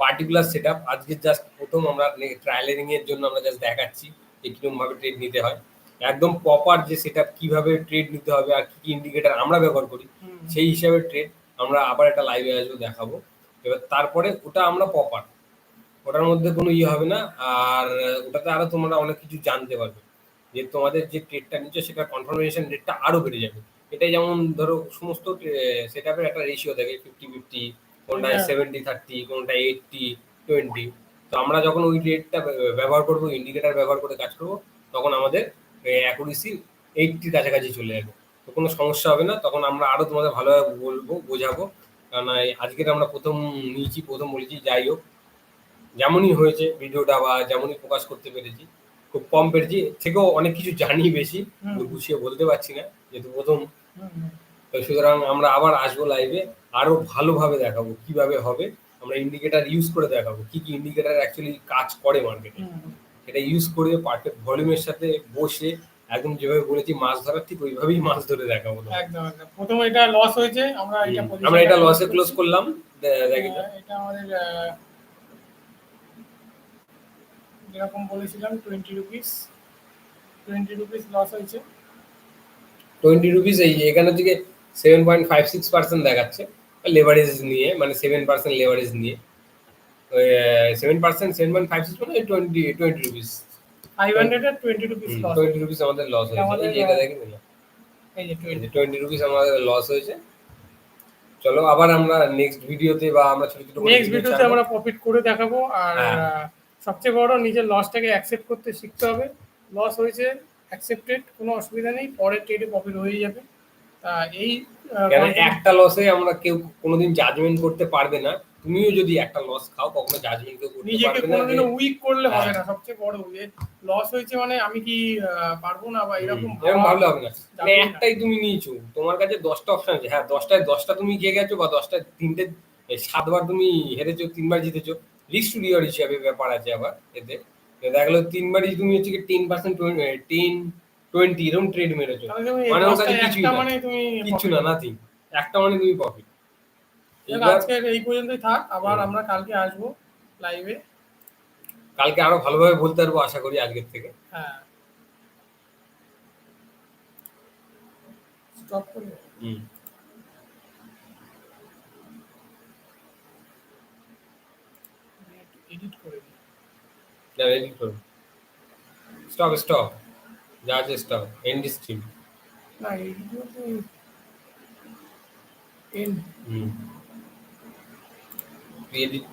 পার্টিকুলার সেট আপ আজকে জাস্ট প্রথম আমরা ট্রায়ালিং এর জন্য আমরা জাস্ট দেখাচ্ছি যে কিরকম ভাবে ট্রেড নিতে হয়, একদম প্রপার যে সেট আপ কিভাবে ট্রেড নিতে হবে আর কি কি ইন্ডিকেটর আমরা ব্যবহার করি সেই হিসাবে ট্রেড আমরা আবার একটা লাইভে আসবো দেখাবো। এবার তারপরে ওটা আমরা প্রপার, ওটার মধ্যে কোনো ইয়ে হবে না, আর ওটাতে আরো তোমরা অনেক কিছু জানতে পারবে, যে তোমাদের যে ট্রেডটা নিচ্ছ সেটা কনফার্মেশন রেটটা আরো বেড়ে যাবে। এটাই যেমন ধরো সমস্ত সেটআপের একটা রেশিও থাকে 50-50, কোনটা 70-30, কোনটা 80-20। তো আমরা যখন ওই রেটটা ব্যবহার করবো, ইন্ডিকেটর ব্যবহার করে কাজ করবো, তখন আমাদের অ্যাকুরেসি 80 কাছাকাছি চলে যাবে। তো কোনো সমস্যা হবে না, তখন আমরা আরো তোমাদের ভালোভাবে বলবো, বোঝাবো। কারণ আজকের আমরা প্রথম নিয়েছি, প্রথম বলেছি, যাই হোক যেমনই হয়েছে ভিডিওটা বা যেমনই প্রকাশ করতে পেরেছি, খুব কম পেরেছি, এর থেকেও অনেক কিছু জানি বেশি, গুছিয়ে বলতে পারছি না যেহেতু প্রথম। তো সুতরাং আমরা আবার আসবো লাইভে, আরো ভালোভাবে দেখাবো কিভাবে হবে, আমরা ইন্ডিকেটর ইউজ করে দেখাবো কি কি ইন্ডিকেটর অ্যাকচুয়ালি কাজ করে মার্কেটে, এটা ইউজ করে পারফেক্ট ভলিউমের সাথে বসে একদম যেভাবে বলেছি মাছ ধরার ঠিক ওইভাবেই মাছ ধরে দেখাবো। একদম একদম প্রথমে এটা লস হয়েছে, আমরা আমরা এটা লসে ক্লোজ করলাম। এটা আমাদের যেরকম বলেছিলাম 20 রুপিস, 20 রুপিস লস হয়েছে। 20 রুপিস এই এখানে থেকে 7.56% দেখাচ্ছে লেভারেজ নিয়ে, মানে 7% লেভারেজ নিয়ে 7%, 7.56 মানে 20 রুপিস। 500 এর 20 রুপিস লস। 20 রুপিস আমাদের লস হয়েছে। আমাদের এই যে এটা দেখেন না, এই যে এই 20। যে 20 রুপিস আমাদের লস হয়েছে। চলো আবার আমরা নেক্সট ভিডিওতে বা আমরা ছোট ছোট করে নেক্সট ভিডিও ভিডিওতে ছাড়বো। আমরা প্রফিট করে দেখাবো। আর হ্যাঁ। সবচেয়ে বড় নিজের লসটাকে অ্যাকসেপ্ট করতে শিখতে হবে। লস হয়েছে, অ্যাকসেপ্টেড, কোনো অসুবিধা নেই, পরের ট্রেডে প্রফিট হয়ে যাবে। তা এই কেন content- একটা লসে আমরা কেউ কোনোদিন জাজমেন্ট করতে পারবে না। তুমিও যদি একটা লস খাও কখনো জাজমেন্ট কেউ করতে নিজেকে পারবে না যে কোনোদিনও উইক করলে হবে হ্যাঁ। না। সবচেয়ে বড় যে লস হয়েছে মানে আমি কি পারবো না বা এরকম এরকম ভাবলে হবে না। মানে যাবেই না। একটাই তুমি নিয়েছো, তোমার কাছে 10টা অপশন আছে। হ্যাঁ 10টায় তুমি গিয়ে গেছো বা 10টায় 7বার তুমি হেরেছো, 3বার জিতেছো। রিস্ক টু রিওয়ার্ড হিসাবে ব্যাপার আছে আবার এতে। দেখা গেলো 3বারই তুমি হচ্ছে কি 10%, 10-20 এরকম ট্রেড মেরেছো, তাহলে তুমি মানে ওর কাছে 10টায় কিছুই একটা না, মানে তুমি কিচ্ছু profit না, হবে। নাথিং। একটা মানে তুমি প্রফিট। যাক, এইবার আজকের এই পর্যন্তই থাক। আবার হুম। আমরা কালকে আসবো লাইভে। কালকে আরো ভালোভাবে বলতে পারবো আশা করি আজকের থেকে। হ্যাঁ, স্টপ করে হুম। এডিট করে দিই। না এডিট করো, স্টপ যা আছে স্টপ, এন্ড স্ট্রিম। না, এডিট বলতে এন্ড। হুম। এডিট